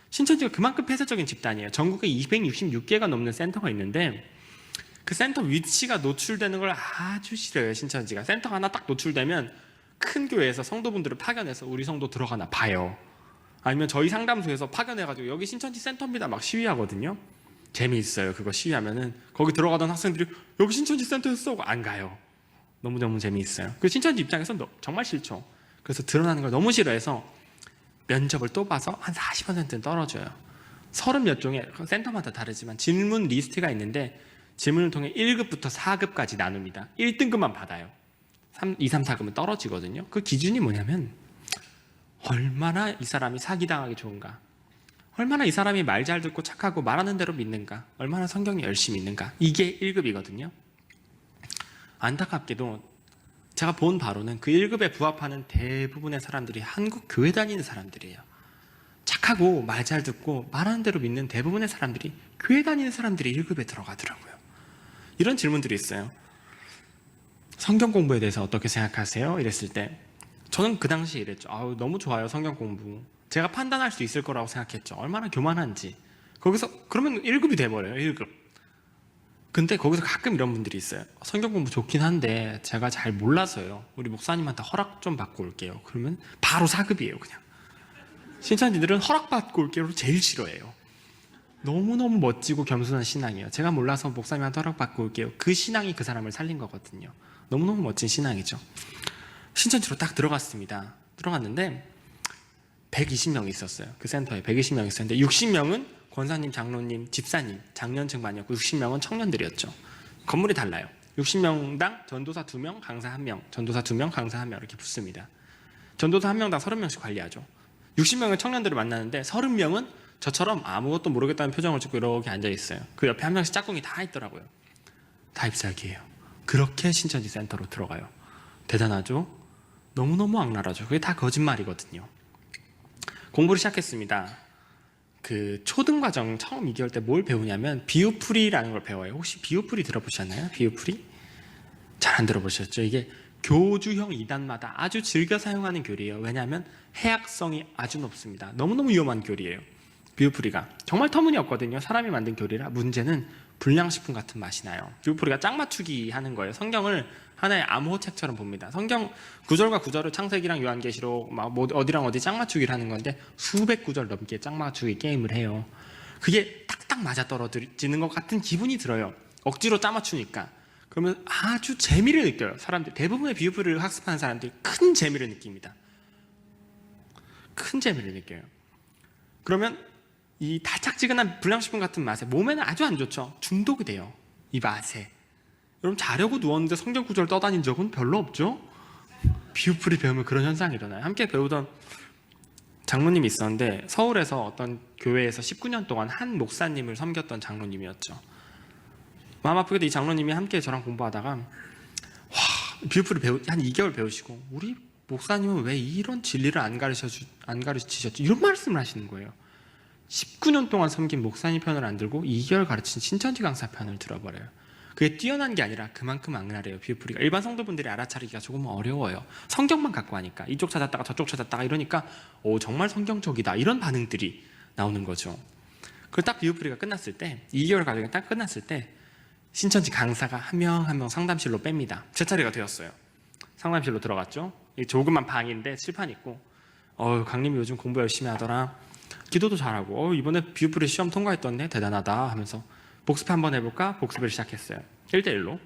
신천지가 그만큼 폐쇄적인 집단이에요. 전국에 266개가 넘는 센터가 있는데 그 센터 위치가 노출되는 걸 아주 싫어요. 신천지가. 센터가 하나 딱 노출되면 큰 교회에서 성도분들을 파견해서 우리 성도 들어가나 봐요. 아니면 저희 상담소에서 파견해가지고 여기 신천지 센터입니다 막 시위하거든요. 재미있어요. 그거 시위하면은 거기 들어가던 학생들이 여기 신천지 센터였어 하고 안 가요. 너무너무 재미있어요. 그 신천지 입장에서는 정말 싫죠. 그래서 드러나는 걸 너무 싫어해서 면접을 또 봐서 한 40%는 떨어져요. 30몇 종의 센터마다 다르지만 질문 리스트가 있는데 질문을 통해 1급부터 4급까지 나눕니다. 1등급만 받아요. 2, 3, 4급은 떨어지거든요. 그 기준이 뭐냐면 얼마나 이 사람이 사기당하기 좋은가, 얼마나 이 사람이 말 잘 듣고 착하고 말하는 대로 믿는가, 얼마나 성경에 열심히 있는가, 이게 1급이거든요. 안타깝게도 제가 본 바로는 그 1급에 부합하는 대부분의 사람들이 한국 교회 다니는 사람들이에요. 착하고 말 잘 듣고 말하는 대로 믿는 대부분의 사람들이 교회 다니는 사람들이 1급에 들어가더라고요. 이런 질문들이 있어요. 성경 공부에 대해서 어떻게 생각하세요? 이랬을 때 저는 그 당시에 이랬죠. 아우, 너무 좋아요, 성경 공부. 제가 판단할 수 있을 거라고 생각했죠. 얼마나 교만한지. 거기서 그러면 1급이 돼버려요. 1급. 근데 거기서 가끔 이런 분들이 있어요. 성경 공부 좋긴 한데 제가 잘 몰라서요. 우리 목사님한테 허락 좀 받고 올게요. 그러면 바로 4급이에요. 그냥. 신천지들은 허락받고 올게요를 제일 싫어해요. 너무너무 멋지고 겸손한 신앙이에요. 제가 몰라서 목사님한테 허락받고 올게요. 그 신앙이 그 사람을 살린 거거든요. 너무너무 멋진 신앙이죠. 신천지로 딱 들어갔습니다. 들어갔는데 120명이 있었어요. 그 센터에 120명이 있었는데 60명은 권사님, 장로님, 집사님, 장년층반이었고 60명은 청년들이었죠. 건물이 달라요. 60명당 전도사 2명, 강사 1명, 전도사 2명, 강사 1명 이렇게 붙습니다. 전도사 1명당 30명씩 관리하죠. 60명의 청년들을 만나는데 30명은 저처럼 아무것도 모르겠다는 표정을 짓고 이렇게 앉아있어요. 그 옆에 한 명씩 짝꿍이 다 있더라고요. 다 잎사귀예요. 그렇게 신천지 센터로 들어가요. 대단하죠? 너무너무 악랄하죠. 그게 다 거짓말이거든요. 공부를 시작했습니다. 그 초등과정 처음 2개월 때 뭘 배우냐면 비유풀이라는 걸 배워요. 혹시 비유풀이 들어보셨나요? 비유풀이? 잘 안 들어보셨죠? 이게 교주형 이단마다 아주 즐겨 사용하는 교리예요. 왜냐하면 해악성이 아주 높습니다. 너무너무 위험한 교리예요. 비유풀이가 정말 터무니없거든요. 사람이 만든 교리라. 문제는 불량식품 같은 맛이 나요. 비유풀이가 짝 맞추기 하는 거예요. 성경을 하나의 암호책처럼 봅니다. 성경 구절과 구절을 창세기랑 요한계시록 막 어디랑 어디 짝 맞추기를 하는 건데 수백 구절 넘게 짝 맞추기 게임을 해요. 그게 딱딱 맞아 떨어지는 것 같은 기분이 들어요. 억지로 짜 맞추니까. 그러면 아주 재미를 느껴요. 사람들 대부분의 비유풀이를 학습하는 사람들이 큰 재미를 느낍니다. 큰 재미를 느껴요. 그러면 이 달짝지근한 불량식품 같은 맛에 몸에는 아주 안 좋죠. 중독이 돼요. 이 맛에. 여러분 자려고 누웠는데 성경 구절 떠다닌 적은 별로 없죠? 비유풀이 배우면 그런 현상이 일어나요. 함께 배우던 장로님이 있었는데 서울에서 어떤 교회에서 19년 동안 한 목사님을 섬겼던 장로님이었죠. 마음 아프게도 이 장로님이 함께 저랑 공부하다가 비유풀이 한 2개월 배우시고 우리 목사님은 왜 이런 진리를 안 가르치셨죠? 이런 말씀을 하시는 거예요. 19년 동안 섬긴 목사님 편을 안 들고 2개월 가르친 신천지 강사 편을 들어버려요. 그게 뛰어난 게 아니라 그만큼 악랄해요. 비유풀이가. 일반 성도분들이 알아차리기가 조금 어려워요. 성경만 갖고 하니까 이쪽 찾았다가 저쪽 찾았다가 이러니까 정말 성경적이다 이런 반응들이 나오는 거죠. 그걸 딱 비유풀이가 끝났을 때 2개월 과정이 딱 끝났을 때 신천지 강사가 한 명 한 명 상담실로 뺍니다. 제 차례가 되었어요. 상담실로 들어갔죠. 조그만 방인데 칠판 있고 강님이 요즘 공부 열심히 하더라. 기도도 잘하고 이번에 비유풀이 시험 통과했던데 대단하다 하면서 복습 한번 해볼까? 복습을 시작했어요. 1대1로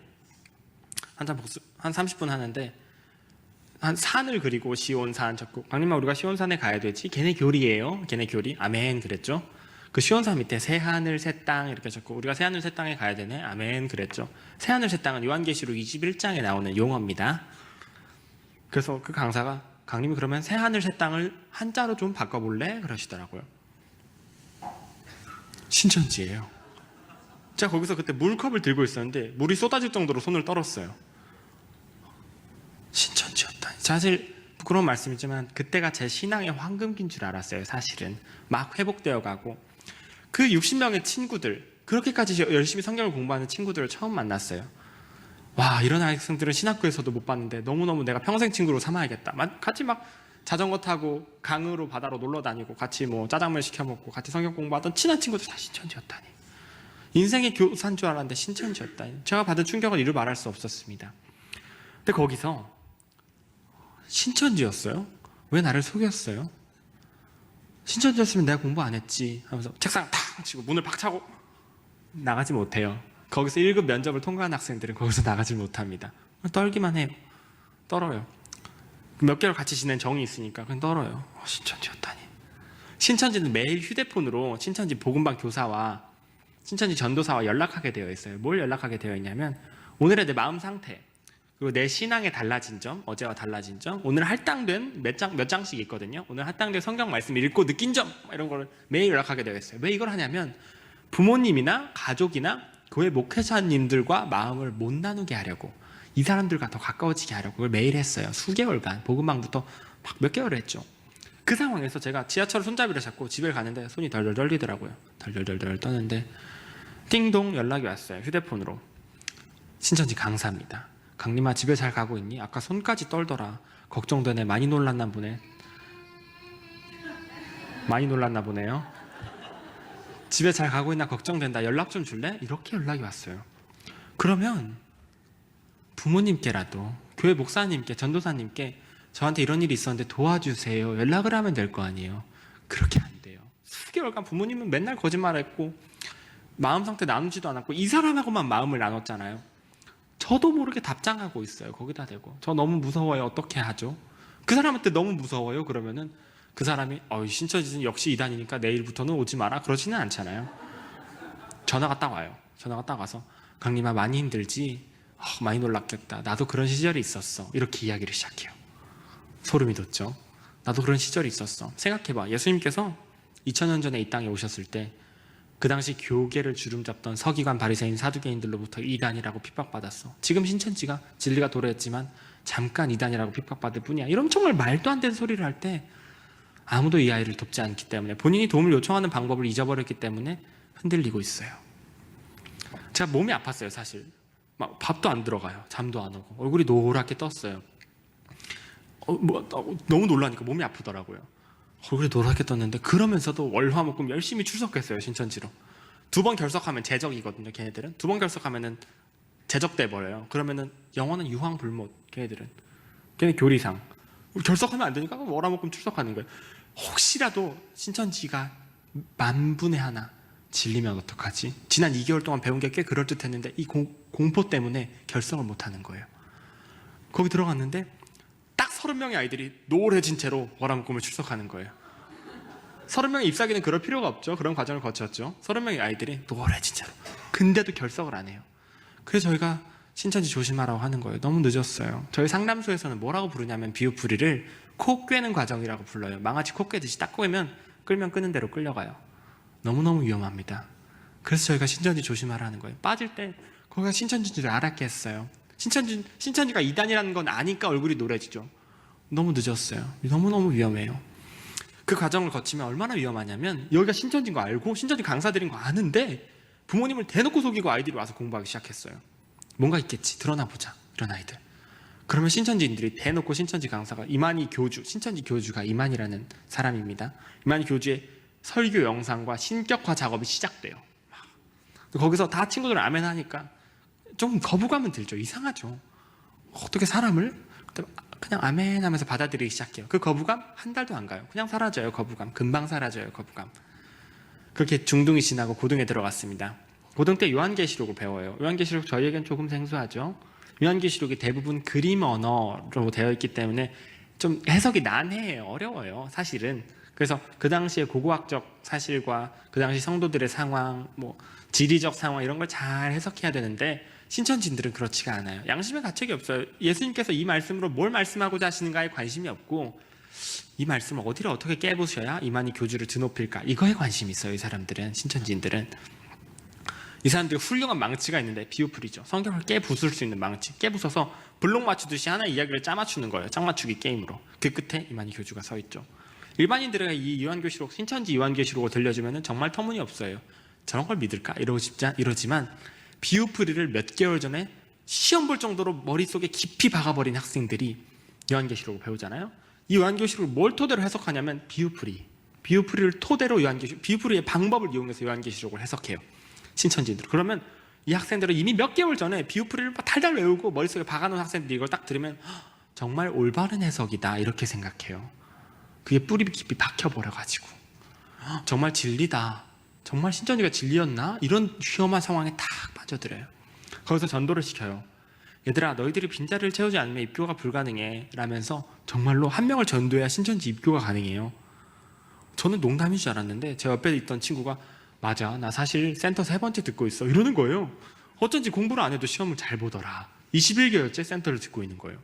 한참 복습 한 30분 하는데 한 산을 그리고 시온산 적고 강림아 우리가 시온산에 가야 되지. 걔네 교리예요. 걔네 교리. 아멘 그랬죠. 그 시온산 밑에 새하늘 새땅 이렇게 적고 우리가 새하늘 새땅에 가야 되네. 아멘 그랬죠. 새하늘 새땅은 요한계시록 21장에 나오는 용어입니다. 그래서 그 강사가 강림이 그러면 새하늘 새땅을 한자로 좀 바꿔볼래? 그러시더라고요. 신천지예요. 제가 거기서 그때 물컵을 들고 있었는데 물이 쏟아질 정도로 손을 떨었어요. 신천지였다. 사실 부끄러운 말씀이지만 그때가 제 신앙의 황금기인 줄 알았어요. 사실은 막 회복되어 가고 그 60명의 친구들, 그렇게까지 열심히 성경을 공부하는 친구들을 처음 만났어요. 와, 이런 학생들은 신학교에서도 못 봤는데 너무너무 내가 평생 친구로 삼아야겠다. 같이 막 자전거 타고 강으로 바다로 놀러 다니고 같이 뭐 짜장면 시켜 먹고 같이 성경 공부하던 친한 친구들 다 신천지였다니. 인생의 교사인 줄 알았는데 신천지였다니. 제가 받은 충격을 이루 말할 수 없었습니다. 근데 거기서 신천지였어요? 왜 나를 속였어요? 신천지였으면 내가 공부 안 했지 하면서 책상 탁 치고 문을 팍 차고 나가지 못해요. 거기서 1급 면접을 통과한 학생들은 거기서 나가지 못합니다. 떨기만 해요. 떨어요. 몇 개월 같이 지낸 정이 있으니까 그냥 떨어요. 신천지였다니. 신천지는 매일 휴대폰으로 신천지 복음반 교사와 신천지 전도사와 연락하게 되어 있어요. 뭘 연락하게 되어 있냐면 오늘의 내 마음 상태, 그리고 내 신앙에 달라진 점, 어제와 달라진 점, 오늘 할당된 몇 장씩 있거든요. 오늘 할당된 성경 말씀 읽고 느낀 점, 이런 거를 매일 연락하게 되어 있어요. 왜 이걸 하냐면 부모님이나 가족이나 교회 목회자님들과 마음을 못 나누게 하려고, 이 사람들과 더 가까워지게 하려고 그걸 매일 했어요. 수개월간, 복음방부터 막 몇 개월을 했죠. 그 상황에서 제가 지하철 손잡이를 잡고 집에 가는데 손이 덜덜 떨리더라고요. 덜덜덜 떠는데 띵동 연락이 왔어요. 휴대폰으로. 신천지 강사입니다. 강림아, 집에 잘 가고 있니? 아까 손까지 떨더라. 걱정되네. 많이 놀랐나 보네. 많이 놀랐나 보네요. 집에 잘 가고 있나 걱정된다. 연락 좀 줄래? 이렇게 연락이 왔어요. 그러면 부모님께라도, 교회 목사님께, 전도사님께 저한테 이런 일이 있었는데 도와주세요, 연락을 하면 될 거 아니에요. 그렇게 안 돼요. 수개월간 부모님은 맨날 거짓말했고 마음 상태 나누지도 않았고 이 사람하고만 마음을 나눴잖아요. 저도 모르게 답장하고 있어요. 거기다 대고 저 너무 무서워요. 어떻게 하죠? 그 사람한테 너무 무서워요. 그러면은 그 사람이 신천지는 역시 이단이니까 내일부터는 오지 마라 그러지는 않잖아요. 전화가 딱 와요. 전화가 딱 와서 강림아, 많이 힘들지? 많이 놀랐겠다. 나도 그런 시절이 있었어. 이렇게 이야기를 시작해요. 소름이 돋죠. 나도 그런 시절이 있었어. 생각해봐. 예수님께서 2000년 전에 이 땅에 오셨을 때 그 당시 교계를 주름잡던 서기관, 바리새인, 사두개인들로부터 이단이라고 핍박받았어. 지금 신천지가 진리가 도래했지만 잠깐 이단이라고 핍박받을 뿐이야. 이런 정말 말도 안 되는 소리를 할 때 아무도 이 아이를 돕지 않기 때문에, 본인이 도움을 요청하는 방법을 잊어버렸기 때문에 흔들리고 있어요. 제가 몸이 아팠어요. 사실 막 밥도 안 들어가요. 잠도 안 오고 얼굴이 노랗게 떴어요. 너무 놀라니까 몸이 아프더라고요. 얼굴이 노랗게 떴는데 그러면서도 월화목금 열심히 출석했어요. 신천지로 2번 결석하면 제적이거든요. 걔네들은 2번 결석하면은 제적돼 버려요. 그러면은 영원한 유황불못. 걔네 교리상 결석하면 안 되니까 월화목금 출석하는 거예요. 혹시라도 신천지가 10,000분의 하나 질리면 어떡하지? 지난 2개월 동안 배운 게 꽤 그럴듯했는데 이 공포 때문에 결석을 못하는 거예요. 거기 들어갔는데 딱 30명의 아이들이 노래진 채로 월화목금을 출석하는 거예요. 30명의 잎사귀는 그럴 필요가 없죠. 그런 과정을 거쳤죠. 30명의 아이들이 노래진 채로. 근데도 결석을 안 해요. 그래서 저희가 신천지 조심하라고 하는 거예요. 너무 늦었어요. 저희 상담소에서는 뭐라고 부르냐면 비유풀이를 코 꿰는 과정이라고 불러요. 망아치 코 꿰듯이 딱 끌면 끄는 대로 끌려가요. 너무너무 위험합니다. 그래서 저희가 신천지 조심하라 하는 거예요. 빠질 때 거기가 신천지인 줄 알았게 했어요. 신천지가 이단이라는 건 아니까 얼굴이 노래지죠. 너무 늦었어요. 너무너무 위험해요. 그 과정을 거치면 얼마나 위험하냐면 여기가 신천지인 거 알고 신천지 강사들인 거 아는데 부모님을 대놓고 속이고 아이들이 와서 공부하기 시작했어요. 뭔가 있겠지. 드러나 보자. 이런 아이들. 그러면 신천지인들이 대놓고 신천지 강사가 이만희 교주, 신천지 교주가 이만희라는 사람입니다. 이만희 교주의 설교 영상과 신격화 작업이 시작돼요. 거기서 다 친구들 아멘 하니까 좀 거부감은 들죠. 이상하죠. 어떻게 사람을 그냥 아멘 하면서 받아들이기 시작해요. 그 거부감 한 달도 안 가요. 그냥 사라져요. 거부감. 금방 사라져요. 거부감. 그렇게 중등이 지나고 고등에 들어갔습니다. 고등 때 요한계시록을 배워요. 요한계시록 저희에겐 조금 생소하죠. 요한계시록이 대부분 그림 언어로 되어 있기 때문에 좀 해석이 난해해요. 어려워요. 사실은. 그래서 그 당시의 고고학적 사실과 그 당시 성도들의 상황, 지리적 상황 이런 걸 잘 해석해야 되는데 신천지인들은 그렇지가 않아요. 양심의 가책이 없어요. 예수님께서 이 말씀으로 뭘 말씀하고자 하시는가에 관심이 없고 이 말씀을 어디를 어떻게 깨부셔야 이만희 교주를 드높일까 이거에 관심이 있어요. 이 사람들은, 신천지인들은. 이 사람들이 훌륭한 망치가 있는데 비유풀이죠. 성경을 깨부술 수 있는 망치. 깨부숴서 블록 맞추듯이 하나의 이야기를 짜맞추는 거예요. 짝맞추기 게임으로. 그 끝에 이만희 교주가 서 있죠. 일반인들에게 이 요한계시록, 신천지 요한계시록을 들려주면 정말 터무니없어요. 저런 걸 믿을까? 이러지만 비유풀이를 몇 개월 전에 시험 볼 정도로 머릿속에 깊이 박아버린 학생들이 요한계시록을 배우잖아요. 이 요한계시록을 뭘 토대로 해석하냐면 비유풀이를 토대로 비유풀이의 방법을 이용해서 요한계시록을 해석해요. 신천지인들. 그러면 이 학생들은 이미 몇 개월 전에 비유풀이를 달달 외우고 머릿속에 박아놓은 학생들이 이걸 딱 들으면 정말 올바른 해석이다 이렇게 생각해요. 그게 뿌리 깊이 박혀버려가지고 정말 진리다, 정말 신천지가 진리였나? 이런 위험한 상황에 탁 빠져들어요. 거기서 전도를 시켜요. 얘들아, 너희들이 빈자리를 채우지 않으면 입교가 불가능해 라면서 정말로 한 명을 전도해야 신천지 입교가 가능해요. 저는 농담인 줄 알았는데 제 옆에 있던 친구가 맞아, 나 사실 센터 3번째 듣고 있어 이러는 거예요. 어쩐지 공부를 안 해도 시험을 잘 보더라. 21개월째 센터를 듣고 있는 거예요.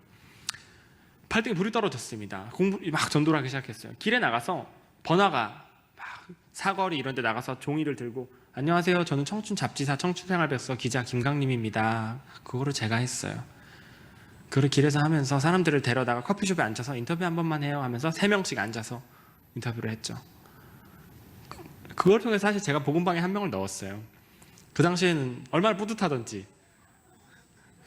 발등에 불이 떨어졌습니다. 공부 막 전도를 하기 시작했어요. 길에 나가서 번화가 막 사거리 이런 데 나가서 종이를 들고 안녕하세요, 저는 청춘 잡지사 청춘생활백서 기자 김강림입니다. 그거를 제가 했어요. 그걸 길에서 하면서 사람들을 데려다가 커피숍에 앉아서 인터뷰 한 번만 해요 하면서 3명씩 앉아서 인터뷰를 했죠. 그걸 통해서 사실 제가 복음방에 한 명을 넣었어요. 그 당시에는 얼마나 뿌듯하던지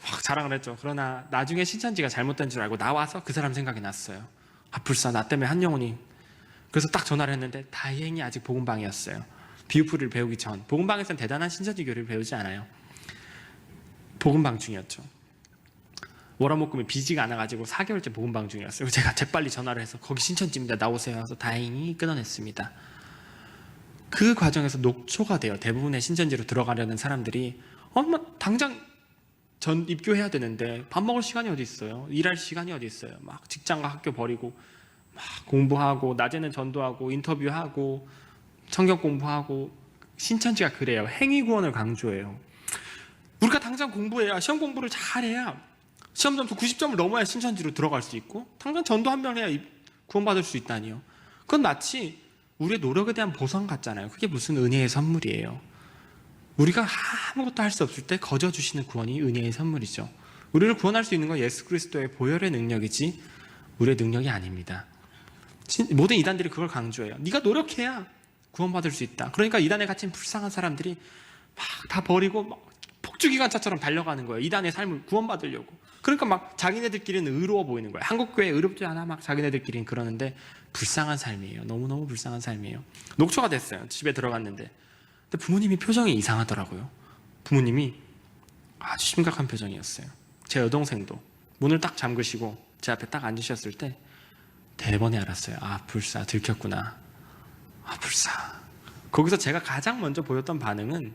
확 자랑을 했죠. 그러나 나중에 신천지가 잘못된 줄 알고 나와서 그 사람 생각이 났어요. 아, 불사 나 때문에 한 영혼이. 그래서 딱 전화를 했는데 다행히 아직 복음방이었어요. 비유풀이를 배우기 전. 복음방에서는 대단한 신천지 교리를 배우지 않아요. 복음방 중이었죠. 월화목금이 비지가 않아가지고 4개월째 복음방 중이었어요. 제가 재빨리 전화를 해서 거기 신천지입니다, 나오세요 해서 다행히 끊어냈습니다. 그 과정에서 녹초가 돼요. 대부분의 신천지로 들어가려는 사람들이 당장 전 입교해야 되는데 밥 먹을 시간이 어디 있어요? 일할 시간이 어디 있어요? 막 직장과 학교 버리고 막 공부하고 낮에는 전도하고 인터뷰하고 성경 공부하고. 신천지가 그래요. 행위구원을 강조해요. 우리가 당장 공부해야, 시험 공부를 잘해야 시험 점수 90점을 넘어야 신천지로 들어갈 수 있고 당장 전도 한 명 해야 구원받을 수 있다니요. 그건 마치 우리의 노력에 대한 보상 같잖아요. 그게 무슨 은혜의 선물이에요. 우리가 아무것도 할 수 없을 때 거저 주시는 구원이 은혜의 선물이죠. 우리를 구원할 수 있는 건 예수 그리스도의 보혈의 능력이지 우리의 능력이 아닙니다. 모든 이단들이 그걸 강조해요. 네가 노력해야 구원받을 수 있다. 그러니까 이단에 갇힌 불쌍한 사람들이 막 다 버리고 막 폭주기관차처럼 달려가는 거예요. 이단의 삶을 구원받으려고. 그러니까 막 자기네들끼리는 의로워 보이는 거예요. 한국교회 의롭지 않아 막 자기네들끼리는 그러는데 불쌍한 삶이에요. 너무너무 불쌍한 삶이에요. 녹초가 됐어요. 집에 들어갔는데. 근데 부모님이 표정이 이상하더라고요. 부모님이 아주 심각한 표정이었어요. 제 여동생도 문을 딱 잠그시고 제 앞에 딱 앉으셨을 때 대번에 알았어요. 아, 불사 들켰구나. 아, 불사. 거기서 제가 가장 먼저 보였던 반응은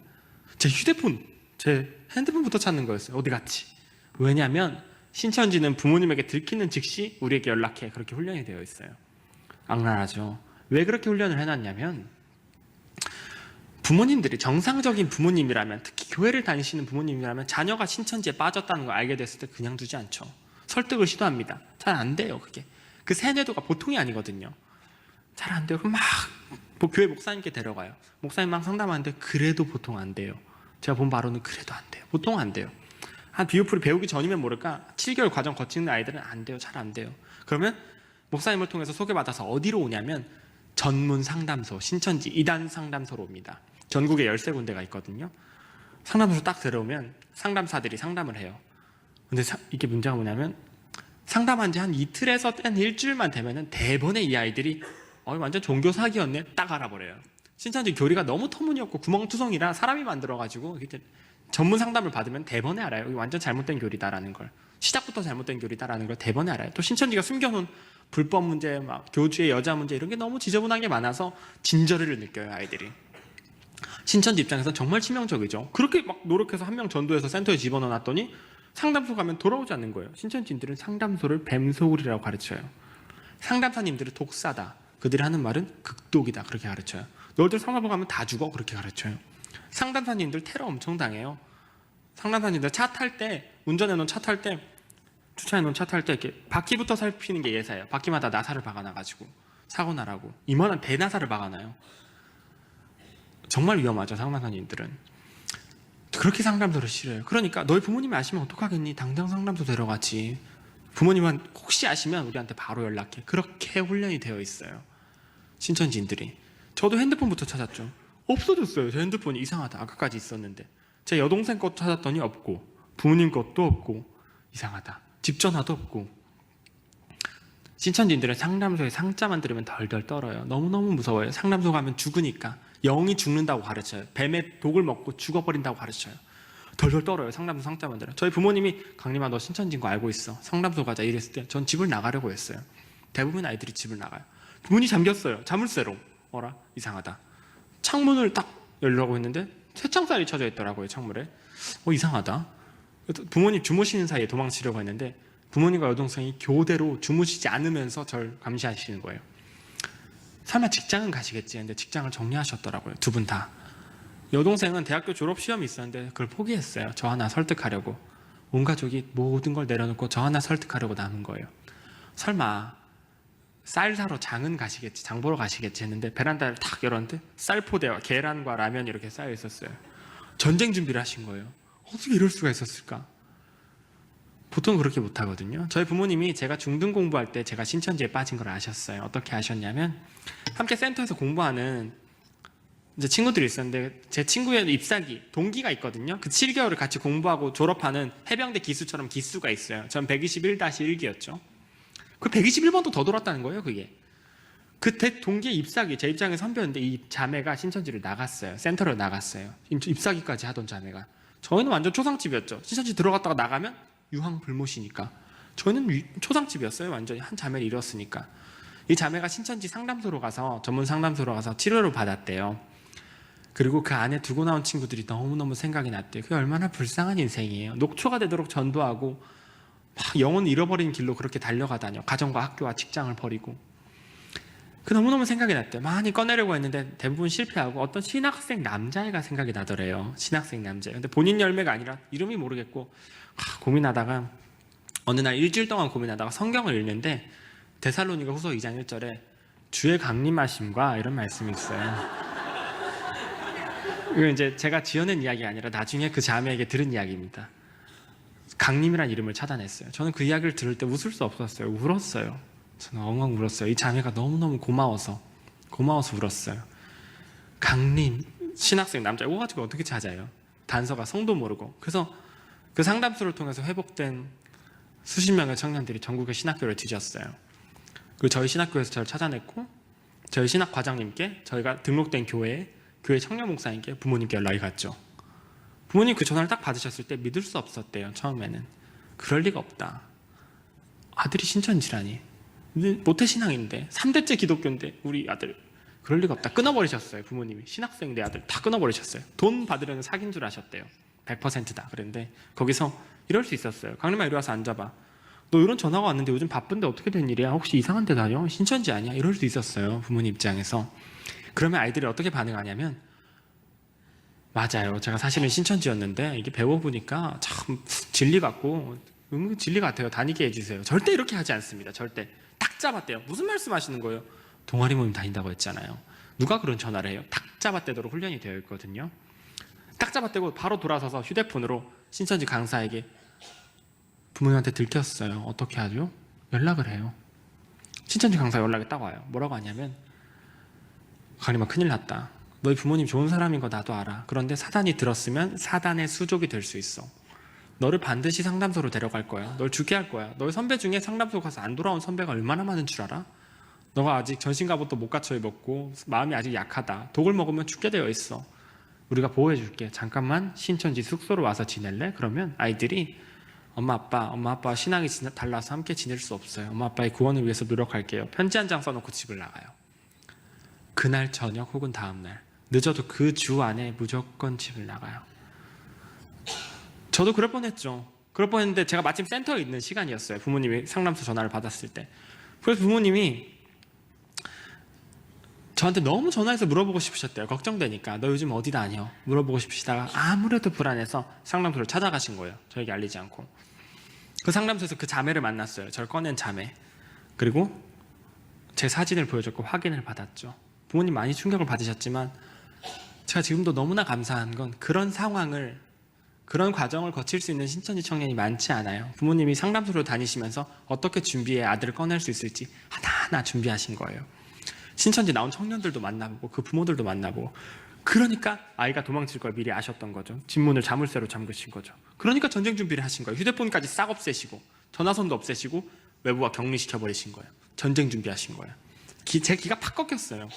제 휴대폰, 제 핸드폰부터 찾는 거였어요. 어디 갔지? 왜냐하면 신천지는 부모님에게 들키는 즉시 우리에게 연락해. 그렇게 훈련이 되어 있어요. 악랄하죠. 왜 그렇게 훈련을 해놨냐면 부모님들이 정상적인 부모님이라면, 특히 교회를 다니시는 부모님이라면 자녀가 신천지에 빠졌다는 걸 알게 됐을 때 그냥 두지 않죠. 설득을 시도합니다. 잘 안 돼요. 그게. 그 세뇌도가 보통이 아니거든요. 잘 안 돼요. 그럼 막 교회 목사님께 데려가요. 목사님랑 상담하는데 그래도 보통 안 돼요. 제가 본 바로는 그래도 안 돼요. 보통 안 돼요. 한 비유풀이 배우기 전이면 모를까 7개월 과정 거치는 아이들은 안 돼요. 잘 안 돼요. 그러면 목사님을 통해서 소개받아서 어디로 오냐면 전문 상담소, 신천지 이단 상담소로 옵니다. 전국에 13군데가 있거든요. 상담소 딱 들어오면 상담사들이 상담을 해요. 근데 이게 문제가 뭐냐면 상담한 지 한 이틀에서 한 일주일만 되면은 대번에 이 아이들이 완전 종교 사기였네 딱 알아버려요. 신천지 교리가 너무 터무니없고 구멍투성이라 사람이 만들어가지고 전문 상담을 받으면 대번에 알아요. 이거 완전 잘못된 교리다라는 걸. 시작부터 잘못된 교리다라는 걸 대번에 알아요. 또 신천지가 숨겨놓은 불법 문제, 막 교주의 여자 문제 이런 게 너무 지저분하게 많아서 진저리를 느껴요, 아이들이. 신천지 입장에서는 정말 치명적이죠. 그렇게 막 노력해서 한 명 전도해서 센터에 집어넣어놨더니 상담소 가면 돌아오지 않는 거예요. 신천지인들은 상담소를 뱀소울이라고 가르쳐요. 상담사님들은 독사다. 그들이 하는 말은 극독이다. 그렇게 가르쳐요. 너희들 상담소 가면 다 죽어. 그렇게 가르쳐요. 상담사님들 테러 엄청 당해요. 상담사님들 차 탈 때, 운전해놓은 차 탈 때, 주차해놓은 차 탈 때 이렇게 바퀴부터 살피는 게 예사예요. 바퀴마다 나사를 박아놔가지고 사고 나라고. 이만한 대나사를 박아놔요. 정말 위험하죠, 상담사님들은. 그렇게 상담소를 싫어해요. 그러니까 너희 부모님이 아시면 어떡하겠니? 당장 상담소 데려가지. 부모님은 혹시 아시면 우리한테 바로 연락해. 그렇게 훈련이 되어 있어요. 신천지인들이. 저도 핸드폰부터 찾았죠. 없어졌어요. 제 핸드폰이 이상하다. 아까까지 있었는데. 제 여동생 것도 찾았더니 없고, 부모님 것도 없고, 이상하다. 집 전화도 없고. 신천지인들은 상담소에 상자만 들으면 덜덜 떨어요. 너무너무 무서워요. 상담소 가면 죽으니까. 영이 죽는다고 가르쳐요. 뱀의 독을 먹고 죽어버린다고 가르쳐요. 덜덜 떨어요. 상담소 상자만 들어요. 저희 부모님이 강림아 너 신천지인 거 알고 있어. 상담소 가자 이랬을 때 전 집을 나가려고 했어요. 대부분 아이들이 집을 나가요. 문이 잠겼어요. 자물쇠로. 어라? 이상하다. 창문을 딱 열려고 했는데 쇠창살이 쳐져 있더라고요. 창문에. 이상하다. 부모님 주무시는 사이에 도망치려고 했는데 부모님과 여동생이 교대로 주무시지 않으면서 절 감시하시는 거예요. 설마 직장은 가시겠지 했는데 직장을 정리하셨더라고요. 두 분 다. 여동생은 대학교 졸업 시험이 있었는데 그걸 포기했어요. 저 하나 설득하려고. 온 가족이 모든 걸 내려놓고 저 하나 설득하려고 남은 거예요. 설마 쌀 사러 장은 가시겠지, 장 보러 가시겠지 했는데 베란다를 탁 열었는데 쌀포대와 계란과 라면이 이렇게 쌓여 있었어요. 전쟁 준비를 하신 거예요. 어떻게 이럴 수가 있었을까? 보통 그렇게 못하거든요. 저희 부모님이 제가 중등 공부할 때 제가 신천지에 빠진 걸 아셨어요. 어떻게 아셨냐면 함께 센터에서 공부하는 이제 친구들이 있었는데 제 친구의 잎사귀, 동기가 있거든요. 그 7개월을 같이 공부하고 졸업하는 해병대 기수처럼 기수가 있어요. 전 121-1기였죠. 그 121번도 더 돌았다는 거예요, 그게. 그 동기의 잎사귀, 제 입장에 선배였는데 이 자매가 신천지를 나갔어요. 센터를 나갔어요. 잎사귀까지 하던 자매가. 저희는 완전 초상집이었죠. 신천지 들어갔다가 나가면 유황불못이니까. 저희는 초상집이었어요. 완전히 한 자매를 잃었으니까. 이 자매가 신천지 상담소로 가서, 전문 상담소로 가서 치료를 받았대요. 그리고 그 안에 두고 나온 친구들이 너무너무 생각이 났대요. 그게 얼마나 불쌍한 인생이에요. 녹초가 되도록 전도하고 막 영혼 잃어버린 길로 그렇게 달려가다녀. 가정과 학교와 직장을 버리고. 그 너무너무 생각이 났대요. 많이 꺼내려고 했는데 대부분 실패하고 어떤 신학생 남자애가 생각이 나더래요. 신학생 남자애. 근데 본인 열매가 아니라 이름이 모르겠고 고민하다가 어느 날 일주일 동안 고민하다가 성경을 읽는데 데살로니가 후서 2장 1절에 주의 강림하심과 이런 말씀이 있어요. 이거 이제 제가 지어낸 이야기가 아니라 나중에 그 자매에게 들은 이야기입니다. 강림이란 이름을 찾아냈어요. 저는 그 이야기를 들을 때 웃을 수 없었어요. 울었어요. 저는 엉엉 울었어요. 이 자매가 너무너무 고마워서 울었어요. 강림, 신학생 남자 이거 가지고 어떻게 찾아요? 단서가 성도 모르고. 그래서 그 상담소를 통해서 회복된 수십 명의 청년들이 전국의 신학교를 뒤졌어요. 그리고 저희 신학교에서 저를 찾아냈고 저희 신학 과장님께 저희가 등록된 교회 청년 목사님께 부모님께 연락이 갔죠. 부모님 그 전화를 딱 받으셨을 때 믿을 수 없었대요. 처음에는. 그럴 리가 없다. 아들이 신천지라니. 모태신앙인데 3대째 기독교인데 우리 아들 그럴 리가 없다. 끊어버리셨어요. 부모님이. 신학생 내 아들 다 끊어버리셨어요. 돈 받으려는 사기인 줄 아셨대요. 100%다. 그런데 거기서 이럴 수 있었어요. 강림아 이리 와서 앉아봐. 너 이런 전화가 왔는데 요즘 바쁜데 어떻게 된 일이야? 혹시 이상한 데 다녀? 신천지 아니야? 이럴 수 있었어요. 부모님 입장에서. 그러면 아이들이 어떻게 반응하냐면 맞아요. 제가 사실은 신천지였는데 이게 배워보니까 참 진리 같고 진리 같아요. 다니게 해주세요. 절대 이렇게 하지 않습니다. 절대. 딱 잡았대요. 무슨 말씀하시는 거예요? 동아리 모임 다닌다고 했잖아요. 누가 그런 전화를 해요? 딱 잡아떼도록 훈련이 되어 있거든요. 딱 잡아떼고 바로 돌아서서 휴대폰으로 신천지 강사에게 부모님한테 들켰어요. 어떻게 하죠? 연락을 해요. 신천지 강사 연락이 딱 와요. 뭐라고 하냐면 강림아 큰일 났다. 너희 부모님 좋은 사람인 거 나도 알아. 그런데 사단이 들었으면 사단의 수족이 될 수 있어. 너를 반드시 상담소로 데려갈 거야. 널 죽게 할 거야. 너희 선배 중에 상담소 가서 안 돌아온 선배가 얼마나 많은 줄 알아? 너가 아직 전신갑옷도 못 갖춰 입었고 마음이 아직 약하다. 독을 먹으면 죽게 되어 있어. 우리가 보호해 줄게. 잠깐만 신천지 숙소로 와서 지낼래? 그러면 아이들이 엄마 아빠 신앙이 달라서 함께 지낼 수 없어요. 엄마 아빠의 구원을 위해서 노력할게요. 편지 한 장 써놓고 집을 나가요. 그날 저녁 혹은 다음날 늦어도 그 주 안에 무조건 집을 나가요. 저도 그럴 뻔했죠. 그럴 뻔했는데 제가 마침 센터에 있는 시간이었어요. 부모님이 상담소 전화를 받았을 때. 그래서 부모님이 저한테 너무 전화해서 물어보고 싶으셨대요. 걱정되니까. 너 요즘 어디 다녀? 물어보고 싶으시다가 아무래도 불안해서 상담소를 찾아가신 거예요. 저에게 알리지 않고. 그 상담소에서 그 자매를 만났어요. 저를 꺼낸 자매. 그리고 제 사진을 보여줬고 확인을 받았죠. 부모님 많이 충격을 받으셨지만 제가 지금도 너무나 감사한 건 그런 상황을 그런 과정을 거칠 수 있는 신천지 청년이 많지 않아요. 부모님이 상담소로 다니시면서 어떻게 준비해 아들을 꺼낼 수 있을지 하나하나 준비하신 거예요. 신천지 나온 청년들도 만나보고 그 부모들도 만나보고, 그러니까 아이가 도망칠 걸 미리 아셨던 거죠. 집문을 자물쇠로 잠그신 거죠. 그러니까 전쟁 준비를 하신 거예요. 휴대폰까지 싹 없애시고 전화선도 없애시고 외부와 격리시켜버리신 거예요. 전쟁 준비하신 거예요. 제 기가 팍 꺾였어요.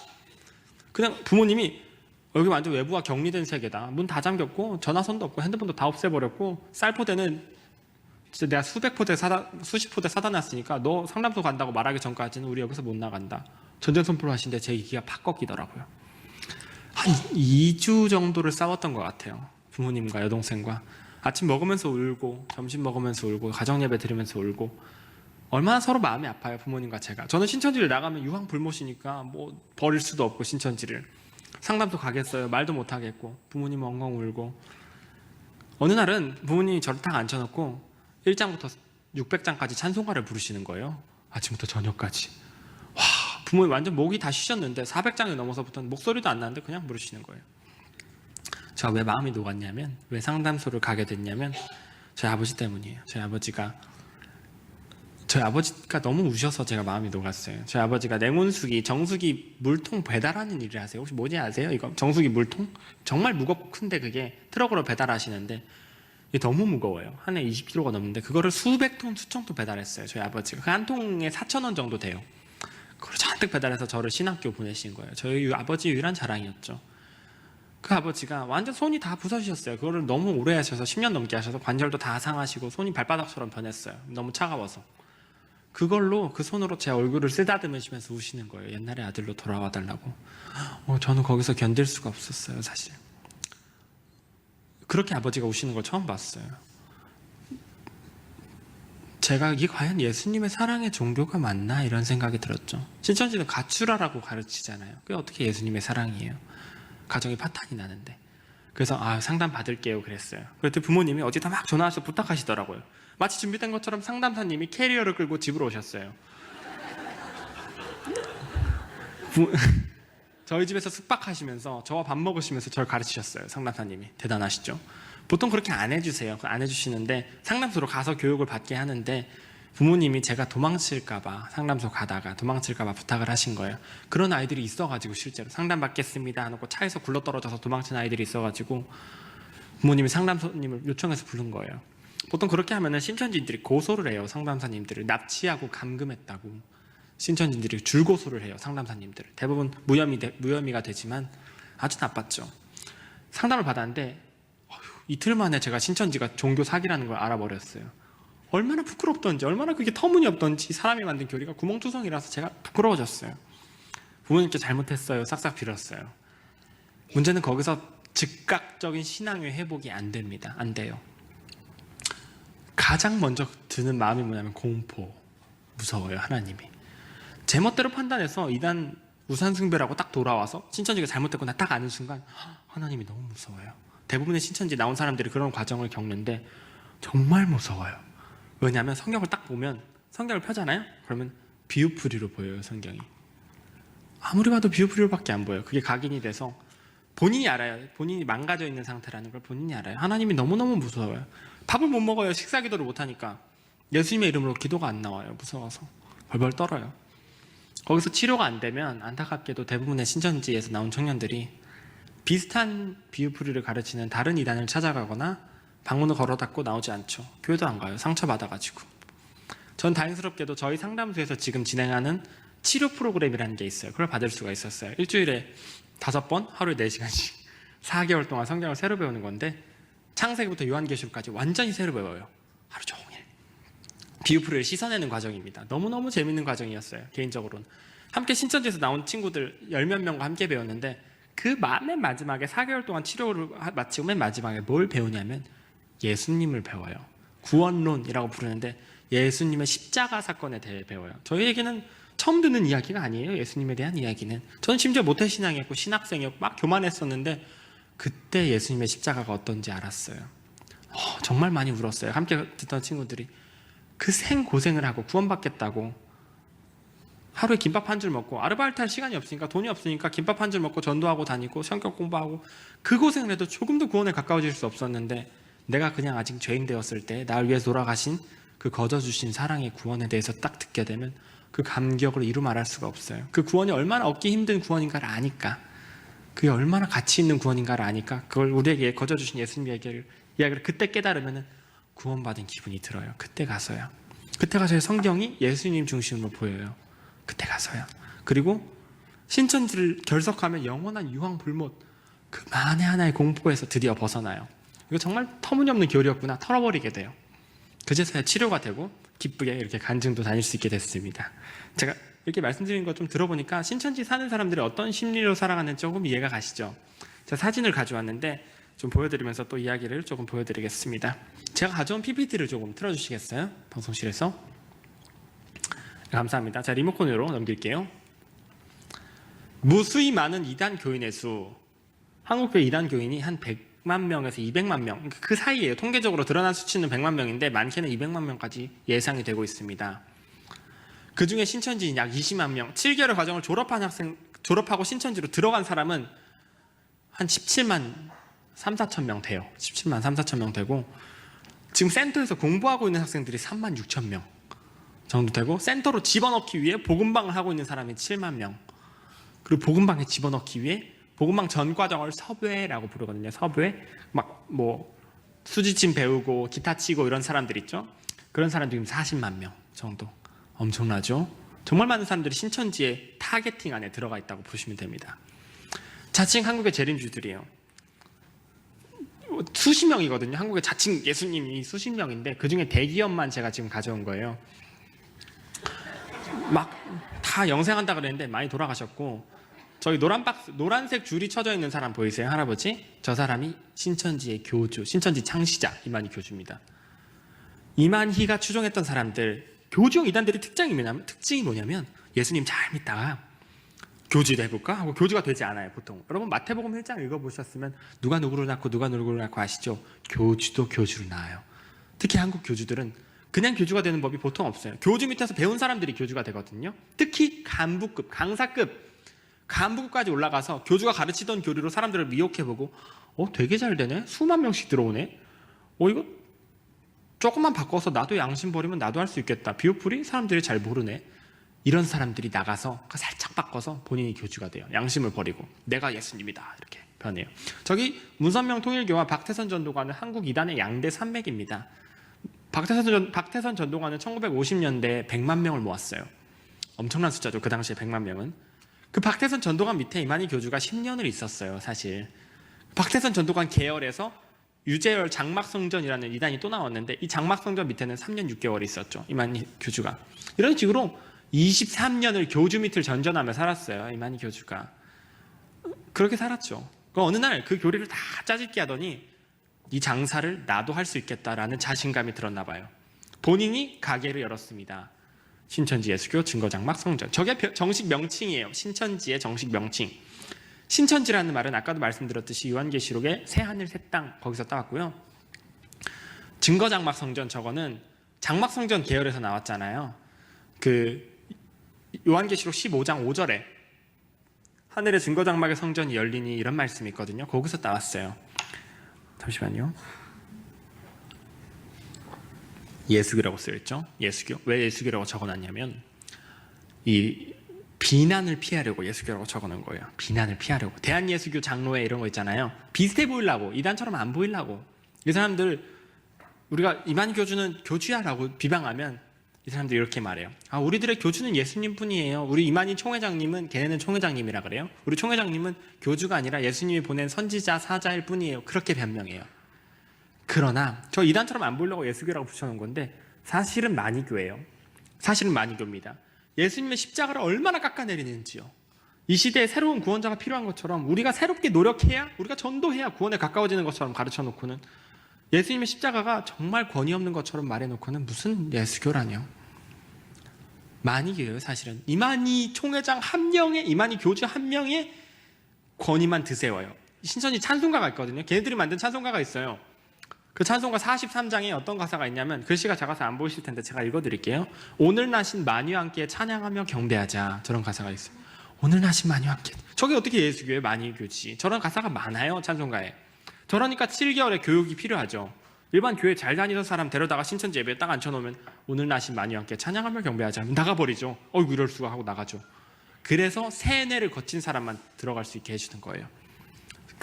그냥 부모님이 여기 완전 외부와 격리된 세계다. 문 다 잠겼고 전화선도 없고 핸드폰도 다 없애버렸고 쌀포대는 진짜 내가 수십 포대 사다 놨으니까 너 상담소 간다고 말하기 전까지는 우리 여기서 못 나간다. 전쟁 선포를 하신데 제 기가 팍 꺾이더라고요. 한 2주 정도를 싸웠던 것 같아요. 부모님과 여동생과. 아침 먹으면서 울고 점심 먹으면서 울고 가정예배 드리면서 울고. 얼마나 서로 마음이 아파요, 부모님과 제가. 저는 신천지를 나가면 유황 불못이니까 뭐 버릴 수도 없고 신천지를. 상담소 가겠어요. 말도 못 하겠고 부모님은 엉엉 울고. 어느 날은 부모님이 저를 딱 앉혀놓고 1장부터 600장까지 찬송가를 부르시는 거예요. 아침부터 저녁까지. 와, 부모님 완전 목이 다 쉬셨는데 400장이 넘어서부터는 목소리도 안 나는데 그냥 부르시는 거예요. 제가 왜 마음이 녹았냐면, 왜 상담소를 가게 됐냐면 저희 아버지 때문이에요. 저희 아버지가 너무 우셔서 제가 마음이 녹았어요. 저희 아버지가 냉온수기, 정수기 물통 배달하는 일을 하세요. 혹시 뭔지 아세요? 이거 정수기 물통? 정말 무겁고 큰데 그게 트럭으로 배달하시는데 이게 너무 무거워요. 한 해 20kg가 넘는데 그거를 수백 톤, 수천 톤 배달했어요. 저희 아버지가. 그 한 통에 4,000원 정도 돼요. 그걸 잔뜩 배달해서 저를 신학교 보내신 거예요. 저희 아버지 유일한 자랑이었죠. 그 아버지가 완전 손이 다 부서지셨어요. 그거를 너무 오래 하셔서 10년 넘게 하셔서 관절도 다 상하시고 손이 발바닥처럼 변했어요. 너무 차가워서. 그걸로 그 손으로 제 얼굴을 쓰다듬으시면서 우시는 거예요. 옛날에 아들로 돌아와 달라고. 저는 거기서 견딜 수가 없었어요, 사실. 그렇게 아버지가 우시는 걸 처음 봤어요. 제가 이게 과연 예수님의 사랑의 종교가 맞나 이런 생각이 들었죠. 신천지는 갖추라라고 가르치잖아요. 그게 어떻게 예수님의 사랑이에요? 가정이 파탄이 나는데. 그래서 상담 받을게요 그랬어요. 그랬더니 부모님이 어디다 막 전화해서 부탁하시더라고요. 마치 준비된 것처럼 상담사님이 캐리어를 끌고 집으로 오셨어요. 저희 집에서 숙박하시면서 저와 밥 먹으시면서 저를 가르치셨어요. 상담사님이. 대단하시죠? 보통 그렇게 안 해주세요. 안 해주시는데 상담소로 가서 교육을 받게 하는데 부모님이 제가 도망칠까봐, 상담소 가다가 도망칠까봐 부탁을 하신 거예요. 그런 아이들이 있어가지고 실제로 상담 받겠습니다 하고 차에서 굴러떨어져서 도망친 아이들이 있어가지고 부모님이 상담소님을 요청해서 부른 거예요. 보통 그렇게 하면은 신천지인들이 고소를 해요. 상담사님들을 납치하고 감금했다고 신천지인들이 줄고소를 해요. 상담사님들을. 대부분 무혐의가 되지만 아주 나빴죠. 상담을 받았는데 이틀 만에 제가 신천지가 종교 사기라는 걸 알아버렸어요. 얼마나 부끄럽던지, 얼마나 그게 터무니없던지. 사람이 만든 교리가 구멍투성이라서 제가 부끄러워졌어요. 부모님께 잘못했어요. 싹싹 빌었어요. 문제는 거기서 즉각적인 신앙의 회복이 안 됩니다. 안 돼요. 가장 먼저 드는 마음이 뭐냐면 공포. 무서워요, 하나님이. 제멋대로 판단해서 이단 우상숭배라고 딱 돌아와서 신천지가 잘못됐구나 딱 아는 순간 하나님이 너무 무서워요. 대부분의 신천지 나온 사람들이 그런 과정을 겪는데 정말 무서워요. 왜냐하면 성경을 딱 보면, 성경을 펴잖아요? 그러면 비유풀이로 보여요, 성경이. 아무리 봐도 비유풀이로밖에 안 보여요. 그게 각인이 돼서 본인이 알아요. 본인이 망가져 있는 상태라는 걸 본인이 알아요. 하나님이 너무너무 무서워요. 밥을 못 먹어요. 식사 기도를 못 하니까. 예수님의 이름으로 기도가 안 나와요. 무서워서 벌벌 떨어요. 거기서 치료가 안 되면 안타깝게도 대부분의 신천지에서 나온 청년들이 비슷한 비유풀이를 가르치는 다른 이단을 찾아가거나 방문을 걸어 닫고 나오지 않죠. 교회도 안 가요. 상처받아가지고. 전 다행스럽게도 저희 상담소에서 지금 진행하는 치료 프로그램이라는 게 있어요. 그걸 받을 수가 있었어요. 일주일에 5번, 하루에 4시간씩 4개월 동안 성경을 새로 배우는 건데 창세기부터 요한계시록까지 완전히 새로 배워요. 하루 종일. 비유풀이를 씻어내는 과정입니다. 너무너무 재밌는 과정이었어요. 개인적으로는. 함께 신천지에서 나온 친구들 10몇 명과 함께 배웠는데 그 맨 마지막에 4개월 동안 치료를 마치고 맨 마지막에 뭘 배우냐면 예수님을 배워요. 구원론이라고 부르는데 예수님의 십자가 사건에 대해 배워요. 저희에게는 처음 듣는 이야기가 아니에요. 예수님에 대한 이야기는. 저는 심지어 모태신앙이었고 신학생이었고 막 교만했었는데 그때 예수님의 십자가가 어떤지 알았어요. 정말 많이 울었어요. 함께 듣던 친구들이 그 생고생을 하고 구원받겠다고 하루에 김밥 한 줄 먹고 아르바이트 할 시간이 없으니까 돈이 없으니까 김밥 한 줄 먹고 전도하고 다니고 성경 공부하고 그 고생을 해도 조금도 구원에 가까워질 수 없었는데 내가 그냥 아직 죄인 되었을 때 나를 위해서 돌아가신 그 거저 주신 사랑의 구원에 대해서 딱 듣게 되면 그 감격을 이루 말할 수가 없어요. 그 구원이 얼마나 얻기 힘든 구원인가를 아니까, 그게 얼마나 가치 있는 구원인가를 아니까, 그걸 우리에게 거저 주신 예수님의 이야기를 그때 깨달으면 구원받은 기분이 들어요. 그때 가서야. 그때 가서야 성경이 예수님 중심으로 보여요. 그때 가서야. 그리고 신천지를 결석하면 영원한 유황불못, 그 만에 하나의 공포에서 드디어 벗어나요. 이거 정말 터무니없는 교리였구나, 털어버리게 돼요. 그제서야 치료가 되고 기쁘게 이렇게 간증도 다닐 수 있게 됐습니다. 제가 이렇게 말씀드린 거 좀 들어보니까 신천지 사는 사람들이 어떤 심리로 살아가는지 조금 이해가 가시죠? 제가 사진을 가져왔는데 좀 보여드리면서 또 이야기를 조금 보여드리겠습니다. 제가 가져온 PPT를 조금 틀어주시겠어요? 방송실에서. 감사합니다. 자, 리모컨으로 넘길게요. 무수히 많은 이단 교인의 수, 한국교 이단 교인이 한 100만 명에서 200만 명, 그 사이에요. 통계적으로 드러난 수치는 100만 명인데 많게는 200만 명까지 예상이 되고 있습니다. 그 중에 신천지인 약 20만 명, 7개월 과정을 졸업하고 신천지로 들어간 사람은 한 17만 3, 4천 명 돼요. 17만 3, 4천 명 되고, 지금 센터에서 공부하고 있는 학생들이 3만 6천 명 정도 되고, 센터로 집어넣기 위해 복음방을 하고 있는 사람이 7만 명, 그리고 복음방에 집어넣기 위해 복음방 전 과정을 섭외라고 부르거든요. 섭외. 막 뭐 수지침 배우고 기타 치고 이런 사람들 있죠. 그런 사람들이 40만 명 정도. 엄청나죠? 정말 많은 사람들이 신천지의 타겟팅 안에 들어가 있다고 보시면 됩니다. 자칭 한국의 재림주들이에요. 수십 명이거든요. 한국의 자칭 예수님이 수십 명인데 그 중에 대기업만 제가 지금 가져온 거예요. 막 다 영생한다 그랬는데 많이 돌아가셨고, 저희 노란색 줄이 쳐져 있는 사람 보이세요? 할아버지? 저 사람이 신천지의 교주, 신천지 창시자 이만희 교주입니다. 이만희가 추종했던 사람들, 교주형 이단들의 특징이 뭐냐면 예수님 잘 믿다가 교주도 해볼까? 하고 교주가 되지 않아요, 보통. 여러분 마태복음 1장 읽어보셨으면 누가 누구를 낳고 누가 누구를 낳고 아시죠? 교주도 교주를 낳아요. 특히 한국 교주들은 그냥 교주가 되는 법이 보통 없어요. 교주 밑에서 배운 사람들이 교주가 되거든요. 특히 간부급, 강사급, 간부급까지 올라가서 교주가 가르치던 교리로 사람들을 미혹해보고, 되게 잘 되네? 수만 명씩 들어오네? 이거 조금만 바꿔서 나도 양심 버리면 나도 할 수 있겠다. 비오풀이 사람들이 잘 모르네. 이런 사람들이 나가서 살짝 바꿔서 본인이 교주가 돼요. 양심을 버리고 내가 예수님이다 이렇게 변해요. 저기 문선명 통일교와 박태선 전도관은 한국 이단의 양대 산맥입니다. 박태선 전도관은 1950년대에 100만 명을 모았어요. 엄청난 숫자죠. 그 당시에 100만 명은. 그 박태선 전도관 밑에 이만희 교주가 10년을 있었어요. 사실 박태선 전도관 계열에서 유재열 장막성전이라는 이단이 또 나왔는데, 이 장막성전 밑에는 3년 6개월이 있었죠. 이만희 교주가. 이런 식으로 23년을 교주 밑을 전전하며 살았어요. 이만희 교주가. 그렇게 살았죠. 어느 날 그 교리를 다 짜집기 하더니 이 장사를 나도 할 수 있겠다라는 자신감이 들었나 봐요. 본인이 가게를 열었습니다. 신천지 예수교 증거장막성전. 저게 정식 명칭이에요. 신천지의 정식 명칭. 신천지라는 말은 아까도 말씀드렸듯이 요한계시록의 새하늘 새 땅 거기서 따왔고요. 증거장막성전, 저거는 장막성전 계열에서 나왔잖아요. 그 요한계시록 15장 5절에 하늘의 증거장막의 성전이 열리니 이런 말씀이 있거든요. 거기서 따왔어요. 잠시만요. 예수교라고 쓰여있죠. 예수교. 왜 예수교라고 적어놨냐면 이 비난을 피하려고 예수교라고 적어놓은 거예요. 비난을 피하려고. 대한예수교 장로회 이런 거 있잖아요. 비슷해 보이려고, 이단처럼 안 보이려고. 이 사람들, 우리가 이만희 교주는 교주야 라고 비방하면 이 사람들이 이렇게 말해요. 우리들의 교주는 예수님 뿐이에요. 우리 이만희 총회장님은, 걔네는 총회장님이라 그래요. 우리 총회장님은 교주가 아니라 예수님이 보낸 선지자, 사자일 뿐이에요. 그렇게 변명해요. 그러나 저 이단처럼 안 보이려고 예수교라고 붙여놓은 건데 사실은 만이교예요. 사실은 만이교입니다. 예수님의 십자가를 얼마나 깎아내리는지요. 이 시대에 새로운 구원자가 필요한 것처럼 우리가 새롭게 노력해야, 우리가 전도해야 구원에 가까워지는 것처럼 가르쳐놓고는, 예수님의 십자가가 정말 권위 없는 것처럼 말해놓고는 무슨 예수교라뇨. 만이교예요. 사실은 이만희 총회장 한 명의, 이만희 교주 한 명의 권위만 드세워요. 신천지 찬송가가 있거든요. 걔네들이 만든 찬송가가 있어요. 그 찬송가 43장에 어떤 가사가 있냐면, 글씨가 작아서 안 보이실 텐데 제가 읽어드릴게요. 오늘 나신 만유와 함께 찬양하며 경배하자. 저런 가사가 있어요. 오늘 나신 만유와 함께. 저게 어떻게 예수교의 만유교지. 저런 가사가 많아요. 찬송가에. 저러니까 7개월의 교육이 필요하죠. 일반 교회 잘 다니던 사람 데려다가 신천지 예배에 딱 앉혀놓으면 오늘 나신 만유와 함께 찬양하며 경배하자 하면 나가버리죠. 어이구 이럴 수가 하고 나가죠. 그래서 세뇌를 거친 사람만 들어갈 수 있게 해주는 거예요.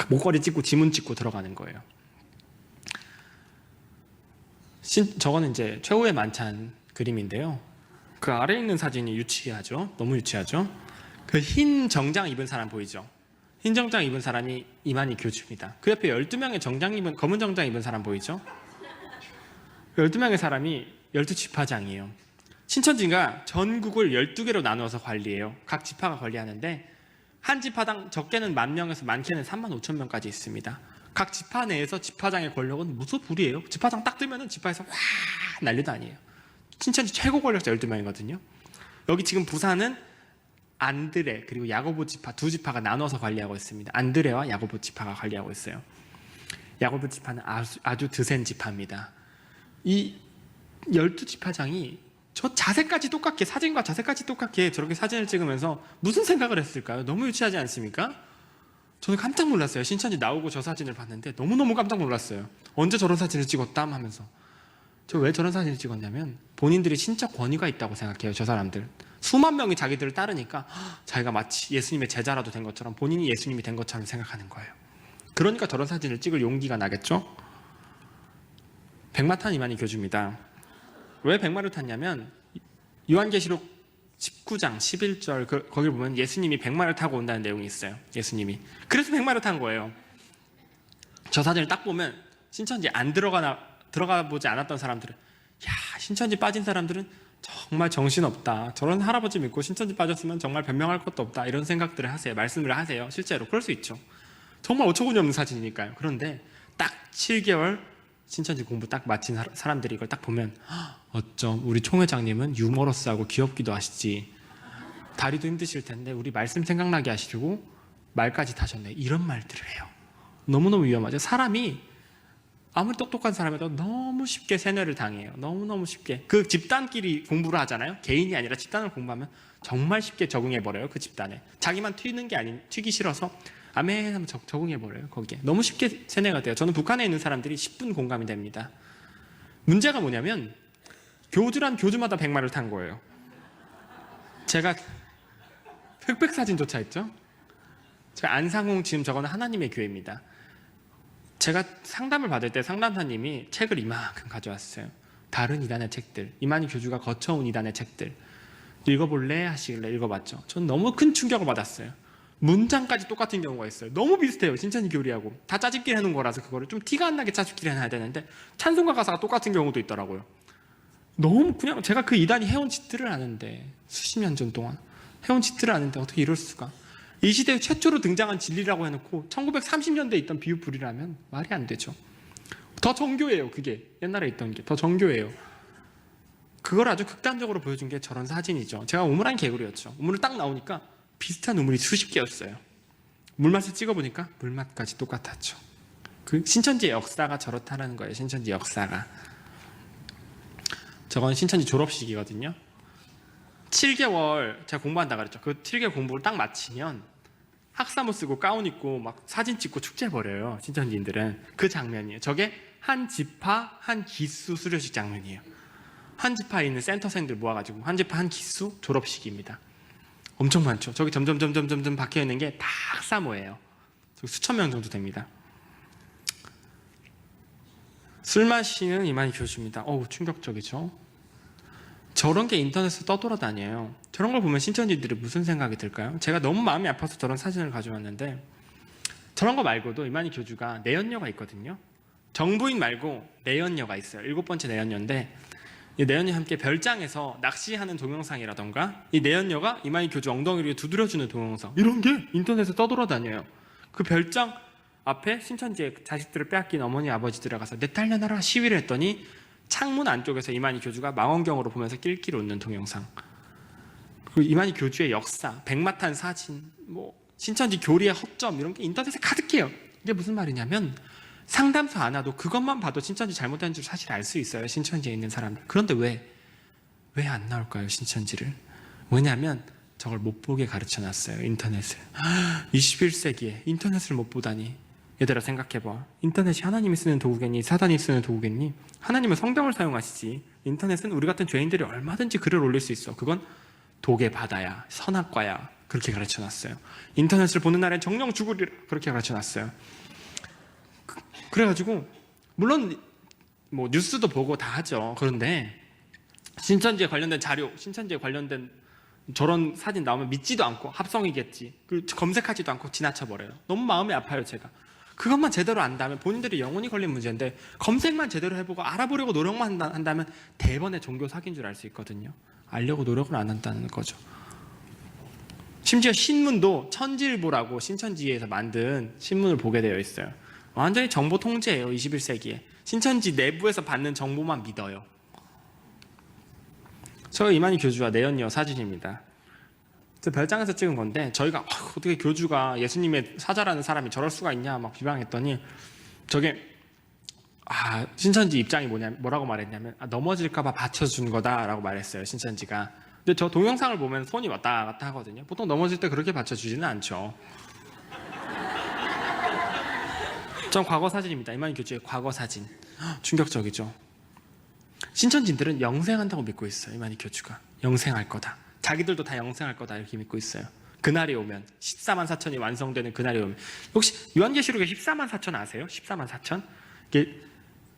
목걸이 찍고 지문 찍고 들어가는 거예요. 저거는 이제 최후의 만찬 그림인데요. 그 아래에 있는 사진이 유치하죠. 너무 유치하죠. 그 흰 정장 입은 사람 보이죠? 흰 정장 입은 사람이 이만희 교주입니다. 그 옆에 12명의 정장 입은 검은 정장 입은 사람 보이죠? 12명의 사람이 12지파장이에요. 신천지가 전국을 12개로 나누어서 관리해요. 각 지파가 관리하는데 한 지파당 적게는 10,000명에서 많게는 35,000명까지 있습니다. 각 지파 내에서 지파장의 권력은 무소불위예요. 지파장 딱 뜨면은 지파에서 와 난리도 아니에요. 신천지 최고 권력자 12명이거든요. 여기 지금 부산은 안드레 그리고 야고보 지파 두 지파가 나눠서 관리하고 있습니다. 안드레와 야고보 지파가 관리하고 있어요. 야고보 지파는 아주 드센 지파입니다. 이 12지파장이 저 자세까지 똑같게 사진과 자세까지 똑같게 저렇게 사진을 찍으면서 무슨 생각을 했을까요? 너무 유치하지 않습니까? 저는 깜짝 놀랐어요. 신천지 나오고 저 사진을 봤는데 너무너무 깜짝 놀랐어요. 언제 저런 사진을 찍었담 하면서. 저 왜 저런 사진을 찍었냐면 본인들이 신적 권위가 있다고 생각해요. 저 사람들. 수만 명이 자기들을 따르니까 자기가 마치 예수님의 제자라도 된 것처럼 본인이 예수님이 된 것처럼 생각하는 거예요. 그러니까 저런 사진을 찍을 용기가 나겠죠? 백마 탄 이만희 교주입니다. 왜 백마를 탔냐면 요한계시록 19장 11절 거기 보면 예수님이 백마를 타고 온다는 내용이 있어요. 예수님이. 그래서 백마를 탄 거예요. 저 사진을 딱 보면 신천지 안 들어가 보지 않았던 사람들은 야 신천지 빠진 사람들은 정말 정신없다. 저런 할아버지 믿고 신천지 빠졌으면 정말 변명할 것도 없다. 이런 생각들을 하세요. 말씀을 하세요. 실제로 그럴 수 있죠. 정말 어처구니 없는 사진이니까요. 그런데 딱 7개월 신천지 공부 딱 마친 사람들이 이걸 딱 보면 어쩜 우리 총회장님은 유머러스하고 귀엽기도 하시지. 다리도 힘드실 텐데 우리 말씀 생각나게 하시려고 말까지 타셨네. 이런 말들을 해요. 너무너무 위험하죠. 사람이 아무리 똑똑한 사람이라도 너무 쉽게 세뇌를 당해요. 너무너무 쉽게. 그 집단끼리 공부를 하잖아요. 개인이 아니라 집단을 공부하면 정말 쉽게 적응해버려요. 그 집단에. 자기만 튀기 싫어서 아멘 하면 적응해버려요. 거기에. 너무 쉽게 세뇌가 돼요. 저는 북한에 있는 사람들이 10분 공감이 됩니다. 문제가 뭐냐면 교주란 교주마다 백마를 탄 거예요. 제가 흑백 사진조차 했죠. 제가 안상홍 지금 저거는 하나님의 교회입니다. 제가 상담을 받을 때 상담사님이 책을 이만큼 가져왔어요. 다른 이단의 책들, 이만희 교주가 거쳐온 이단의 책들 읽어볼래? 하시길래 읽어봤죠. 전 너무 큰 충격을 받았어요. 문장까지 똑같은 경우가 있어요. 너무 비슷해요. 신천지 교리하고. 다 짜집기를 해놓은 거라서 그거를 좀 티가 안 나게 짜집기를 해놔야 되는데 찬송가 가사가 똑같은 경우도 있더라고요. 너무 그냥 제가 그 이단이 해온 짓들을 아는데 수십 년 전 동안 해온 짓들을 아는데 어떻게 이럴 수가. 이 시대에 최초로 등장한 진리라고 해놓고 1930년대에 있던 비유불이라면 말이 안 되죠. 더 정교해요. 그게 옛날에 있던 게 더 정교해요. 그걸 아주 극단적으로 보여준 게 저런 사진이죠. 제가 우물한 개구리였죠. 우물을 딱 나오니까 비슷한 우물이 수십 개였어요. 물맛을 찍어보니까 물맛까지 똑같았죠. 그 신천지의 역사가 저렇다는 거예요. 신천지 역사가. 저건 신천지 졸업식이거든요. 7개월 제가 공부한다 그랬죠. 그 7개월 공부를 딱 마치면 학사모 쓰고 가운 입고 막 사진 찍고 축제해버려요. 신천지인들은. 그 장면이에요. 저게 한 지파 한 기수 수료식 장면이에요. 한 지파에 있는 센터생들 모아가지고 한 지파 한 기수 졸업식입니다. 엄청 많죠. 저기 점점 박혀있는 게 다 학사모예요. 수천 명 정도 됩니다. 술 마시는 이만희 교주입니다. 어우 충격적이죠. 저런 게 인터넷에 떠돌아다녀요. 저런 걸 보면 신천지들이 무슨 생각이 들까요? 제가 너무 마음이 아파서 저런 사진을 가져왔는데 저런 거 말고도 이만희 교주가 내연녀가 있거든요. 정부인 말고 내연녀가 있어요. 7번째 내연녀인데 이 내연녀와 함께 별장에서 낚시하는 동영상이라던가 이 내연녀가 이만희 교주 엉덩이를 두드려주는 동영상 이런 게 인터넷에 떠돌아다녀요. 그 별장 앞에 신천지의 자식들을 빼앗긴 어머니 아버지들이 가서 내 딸 내놔라 시위를 했더니 창문 안쪽에서 이만희 교주가 망원경으로 보면서 낄낄 웃는 동영상. 그리고 이만희 교주의 역사, 백마탄 사진, 뭐 신천지 교리의 허점 이런 게 인터넷에 가득해요. 이게 무슨 말이냐면 상담소 안 와도 그것만 봐도 신천지 잘못된 줄 사실 알 수 있어요. 신천지에 있는 사람들. 그런데 왜 안 나올까요? 신천지를. 왜냐하면 저걸 못 보게 가르쳐놨어요. 인터넷을. 21세기에 인터넷을 못 보다니. 얘들아 생각해봐. 인터넷이 하나님이 쓰는 도구겠니? 사단이 쓰는 도구겠니? 하나님은 성경을 사용하시지. 인터넷은 우리 같은 죄인들이 얼마든지 글을 올릴 수 있어. 그건 독의 바다야, 선악과야. 그렇게 가르쳐놨어요. 인터넷을 보는 날엔 정령 죽으리라. 그렇게 가르쳐놨어요. 그래가지고 물론 뭐 뉴스도 보고 다 하죠. 그런데 신천지에 관련된 자료, 신천지에 관련된 저런 사진 나오면 믿지도 않고 합성이겠지. 검색하지도 않고 지나쳐버려요. 너무 마음이 아파요, 제가. 그것만 제대로 안다면 본인들이 영혼이 걸린 문제인데 검색만 제대로 해보고 알아보려고 노력만 한다면 대번에 종교 사기인 줄 알 수 있거든요. 알려고 노력을 안 한다는 거죠. 심지어 신문도 천지일보라고 신천지에서 만든 신문을 보게 되어 있어요. 완전히 정보 통제예요. 21세기에. 신천지 내부에서 받는 정보만 믿어요. 저 이만희 교주와 내연녀 사진입니다. 저 별장에서 찍은 건데 저희가 어떻게 교주가 예수님의 사자라는 사람이 저럴 수가 있냐 막 비방했더니 저게 신천지 입장이 뭐라고 말했냐면 넘어질까봐 받쳐준 거다라고 말했어요. 신천지가. 근데 저 동영상을 보면 손이 왔다 갔다 하거든요. 보통 넘어질 때 그렇게 받쳐주지는 않죠. 전 과거 사진입니다. 이만희 교주의 과거 사진. 충격적이죠. 신천지들은 영생한다고 믿고 있어요. 이만희 교주가 영생할 거다. 자기들도 다 영생할 거다 이렇게 믿고 있어요. 그날이 오면 14만 4천이 완성되는 그날이 오면 혹시 요한계시록에 14만 4천 아세요? 14만 4천? 이게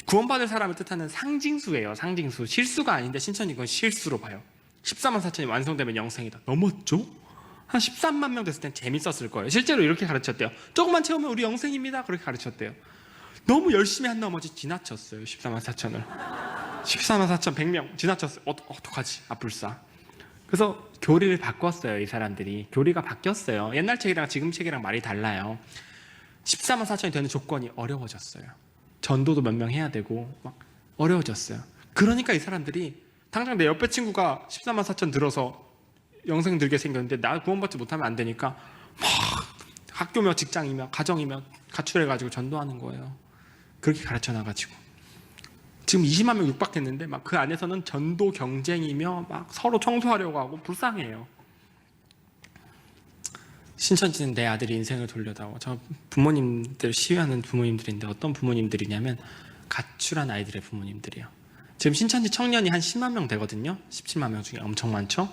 구원받을 사람을 뜻하는 상징수예요. 상징수. 실수가 아닌데 신천지 그건 실수로 봐요. 14만 4천이 완성되면 영생이다. 넘었죠? 한 13만 명 됐을 땐 재밌었을 거예요. 실제로 이렇게 가르쳤대요. 조금만 채우면 우리 영생입니다. 그렇게 가르쳤대요. 너무 열심히 한 나머지 지나쳤어요. 14만 4천을. 14만 4천 100명 지나쳤어요. 어떡하지? 불사. 그래서 교리를 바꿨어요. 이 사람들이. 교리가 바뀌었어요. 옛날 책이랑 지금 책이랑 말이 달라요. 14만 4천이 되는 조건이 어려워졌어요. 전도도 몇 명 해야 되고 막 어려워졌어요. 그러니까 이 사람들이 당장 내 옆에 친구가 14만 4천 들어서 영생 들게 생겼는데 나 구원받지 못하면 안 되니까 막 학교며 직장이며 가정이며 가출해가지고 전도하는 거예요. 그렇게 가르쳐놔가지고 지금 20만 명 육박했는데 막 그 안에서는 전도 경쟁이며 막 서로 청소하려고 하고 불쌍해요. 신천지는 내 아들이 인생을 돌려다오. 저 부모님들 시위하는 부모님들인데 어떤 부모님들이냐면 가출한 아이들의 부모님들이에요. 지금 신천지 청년이 한 10만 명 되거든요. 17만 명 중에 엄청 많죠.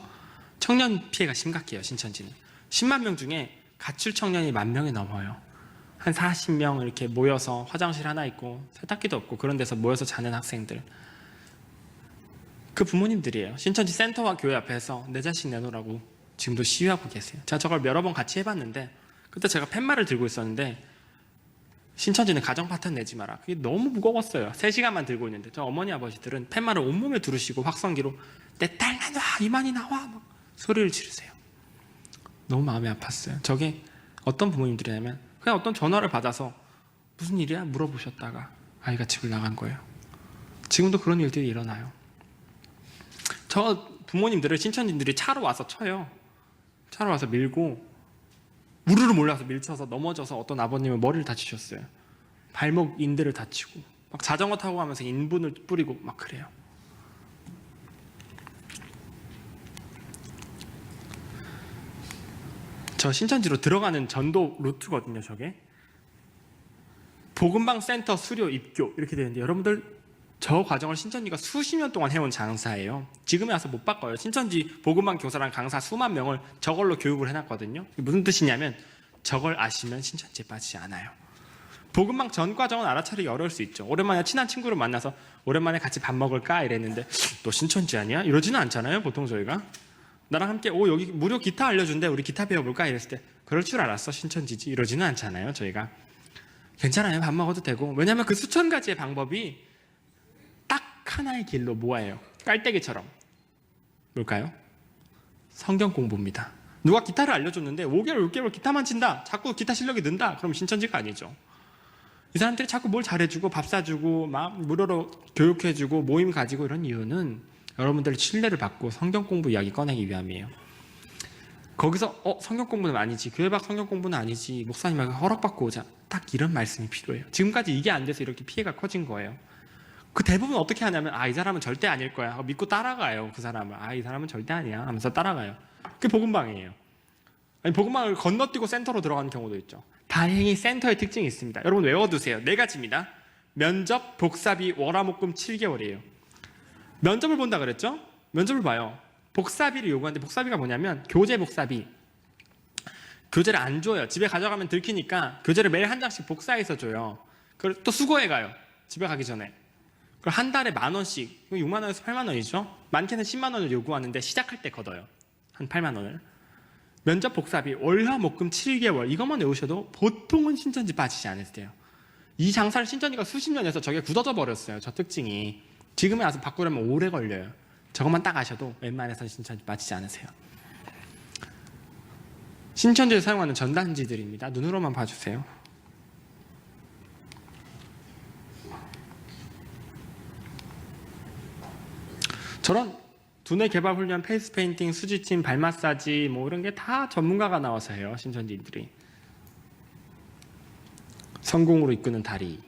청년 피해가 심각해요. 신천지는 10만 명 중에 가출 청년이 10,000명이 넘어요. 한 40명 이렇게 모여서 화장실 하나 있고 세탁기도 없고 그런 데서 모여서 자는 학생들. 그 부모님들이에요. 신천지 센터와 교회 앞에서 내 자식 내놓으라고 지금도 시위하고 계세요. 제가 저걸 여러 번 같이 해봤는데 그때 제가 팻말을 들고 있었는데 신천지는 가정 파탄 내지 마라. 그게 너무 무거웠어요. 3시간만 들고 있는데 저 어머니 아버지들은 팻말을 온몸에 두르시고 확성기로 내 딸 나와 이만희 나와 막 소리를 지르세요. 너무 마음이 아팠어요. 저게 어떤 부모님들이냐면 그냥 어떤 전화를 받아서 무슨 일이야? 물어보셨다가 아이가 집을 나간 거예요. 지금도 그런 일들이 일어나요. 저 부모님들을 신천지들이 차로 와서 쳐요. 차로 와서 밀고 우르르 몰려서 밀쳐서 넘어져서 어떤 아버님은 머리를 다치셨어요. 발목 인대를 다치고 막 자전거 타고 가면서 인분을 뿌리고 막 그래요. 저 신천지로 들어가는 전도 루트거든요. 저게 복음방 센터 수료 입교 이렇게 되는데 여러분들 저 과정을 신천지가 수십 년 동안 해온 장사예요. 지금에 와서 못 바꿔요. 신천지 복음방 교사랑 강사 수만 명을 저걸로 교육을 해놨거든요. 무슨 뜻이냐면 저걸 아시면 신천지에 빠지지 않아요. 복음방 전 과정은 알아차리기 어려울 수 있죠. 오랜만에 친한 친구를 만나서 오랜만에 같이 밥 먹을까 이랬는데 너 신천지 아니야? 이러지는 않잖아요. 보통 저희가 나랑 함께 여기 무료 기타 알려준대 우리 기타 배워볼까 이랬을 때 그럴 줄 알았어 신천지지 이러지는 않잖아요. 저희가 괜찮아요. 밥 먹어도 되고. 왜냐하면 그 수천 가지의 방법이 딱 하나의 길로 모아요. 깔때기처럼. 뭘까요? 성경 공부입니다. 누가 기타를 알려줬는데 5개월, 6개월 기타만 친다. 자꾸 기타 실력이 는다. 그럼 신천지가 아니죠. 이 사람들이 자꾸 뭘 잘해주고 밥 사주고 막 무료로 교육해주고 모임 가지고 이런 이유는 여러분들 신뢰를 받고 성경 공부 이야기 꺼내기 위함이에요. 거기서 성경 공부는 아니지. 교회 밖 성경 공부는 아니지. 목사님에게 허락받고 오자. 딱 이런 말씀이 필요해요. 지금까지 이게 안 돼서 이렇게 피해가 커진 거예요. 그 대부분 어떻게 하냐면 이 사람은 절대 아닐 거야. 믿고 따라가요. 그 사람을. 이 사람은 절대 아니야 하면서 따라가요. 그게 복음방이에요. 아니 복음방을 건너뛰고 센터로 들어가는 경우도 있죠. 다행히 센터의 특징이 있습니다. 여러분 외워두세요. 네 가지입니다. 면접, 복사비, 월화목금 7개월이에요. 면접을 본다 그랬죠? 면접을 봐요. 복사비를 요구하는데 복사비가 뭐냐면 교재 복사비. 교재를 안 줘요. 집에 가져가면 들키니까 교재를 매일 한 장씩 복사해서 줘요. 그걸 또 수거해 가요. 집에 가기 전에. 그걸 한 달에 10,000원씩, 6만 원에서 8만 원이죠. 많게는 10만 원을 요구하는데 시작할 때 걷어요. 한 8만 원을. 면접 복사비, 월화목금 7개월. 이것만 외우셔도 보통은 신천지 빠지지 않으세요. 이 장사를 신천지가 수십 년 해서 저게 굳어져 버렸어요. 저 특징이. 지금에 와서 바꾸려면 오래 걸려요. 저것만 딱 아셔도 웬만해서는 신천지 빠지지 않으세요. 신천지에 사용하는 전단지들입니다. 눈으로만 봐주세요. 저런 두뇌 개발 훈련, 페이스 페인팅, 수지침, 발 마사지 뭐 이런 게 다 전문가가 나와서 해요. 신천지인들이. 성공으로 이끄는 다리.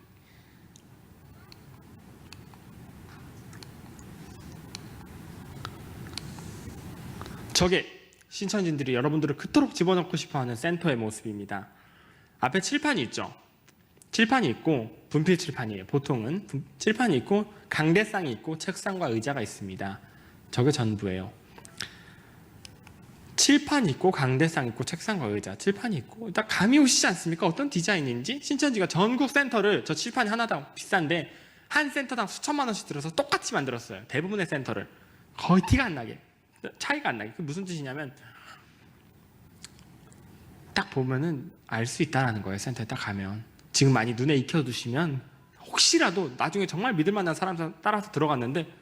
저게 신천지인들이 여러분들을 그토록 집어넣고 싶어하는 센터의 모습입니다. 앞에 칠판이 있죠. 칠판이 있고 분필 칠판이에요. 보통은 칠판이 있고 강대상이 있고 책상과 의자가 있습니다. 저게 전부예요. 칠판 있고 강대상 있고 책상과 의자, 칠판이 있고 일단 감이 오시지 않습니까? 어떤 디자인인지. 신천지가 전국 센터를, 저 칠판이 하나당 비싼데 한 센터당 수천만 원씩 들어서 똑같이 만들었어요. 대부분의 센터를 거의 티가 안 나게, 차이가 안 나게. 그게 무슨 뜻이냐면 딱 보면은 알 수 있다라는 거예요. 센터에 딱 가면. 지금 많이 눈에 익혀두시면 혹시라도 나중에 정말 믿을 만한 사람 따라서 들어갔는데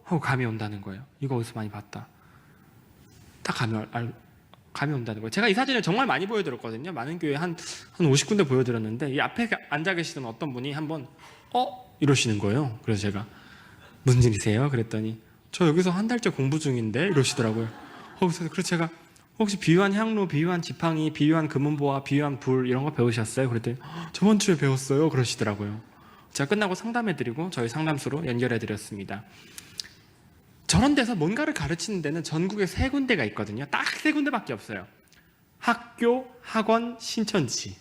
하고 감이 온다는 거예요. 이거 어디서 많이 봤다. 딱 감이 온다는 거예요. 제가 이 사진을 정말 많이 보여드렸거든요. 많은 교회 한 50군데 보여드렸는데 이 앞에 앉아 계시던 어떤 분이 한번 이러시는 거예요. 그래서 제가 무슨 일이세요? 그랬더니 저 여기서 한 달째 공부 중인데 이러시더라고요. 그래서 제가 혹시 비유한 향로, 비유한 지팡이, 비유한 금은보화, 비유한 불 이런 거 배우셨어요? 그랬더니 저번 주에 배웠어요. 그러시더라고요. 제가 끝나고 상담해드리고 저희 상담소로 연결해드렸습니다. 저런 데서 뭔가를 가르치는 데는 전국에 3군데가 있거든요. 딱 3군데밖에 없어요. 학교, 학원, 신천지.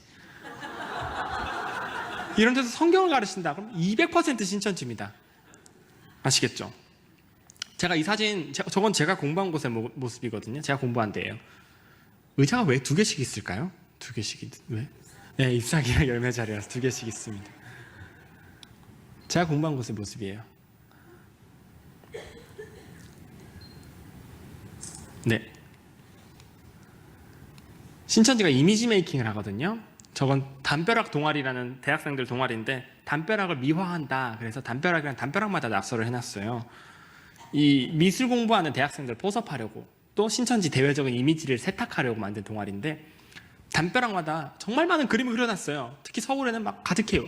이런 데서 성경을 가르친다 그럼 200% 신천지입니다. 아시겠죠? 제가 이 사진, 저건 제가 공부한 곳의 모습이거든요. 제가 공부한 데예요. 의자가 왜 2개씩 있을까요? 2개씩 왜? 네, 잎사귀랑 열매 자리라서 2개씩 있습니다. 제가 공부한 곳의 모습이에요. 네. 신천지가 이미지 메이킹을 하거든요. 저건 담벼락 동아리라는 대학생들 동아리인데 담벼락을 미화한다. 그래서 담벼락이랑 담벼락마다 낙서를 해놨어요. 이 미술 공부하는 대학생들 포섭하려고 또 신천지 대외적인 이미지를 세탁하려고 만든 동아리인데 담벼락마다 정말 많은 그림을 그려놨어요. 특히 서울에는 막 가득해요.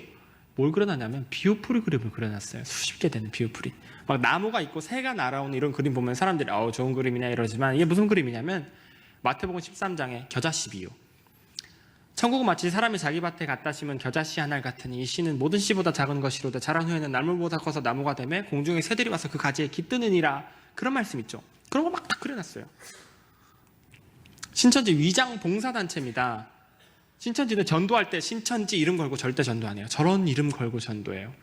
뭘 그려놨냐면 비오프리 그림을 그려놨어요. 수십 개 되는 비오프리. 막 나무가 있고 새가 날아오는 이런 그림 보면 사람들이 좋은 그림이냐 이러지만 이게 무슨 그림이냐면 마태복음 13장의 겨자씨 비유. 천국은 마치 사람이 자기 밭에 갖다 심은 겨자씨 한 알 같으니 이 씨는 모든 씨보다 작은 것이로되 자란 후에는 나물보다 커서 나무가 되매 공중의 새들이 와서 그 가지에 깃드느니라. 그런 말씀 있죠. 그런 거 막 딱 그려놨어요. 신천지 위장 봉사단체입니다. 신천지는 전도할 때 신천지 이름 걸고 절대 전도 안 해요. 저런 이름 걸고 전도해요.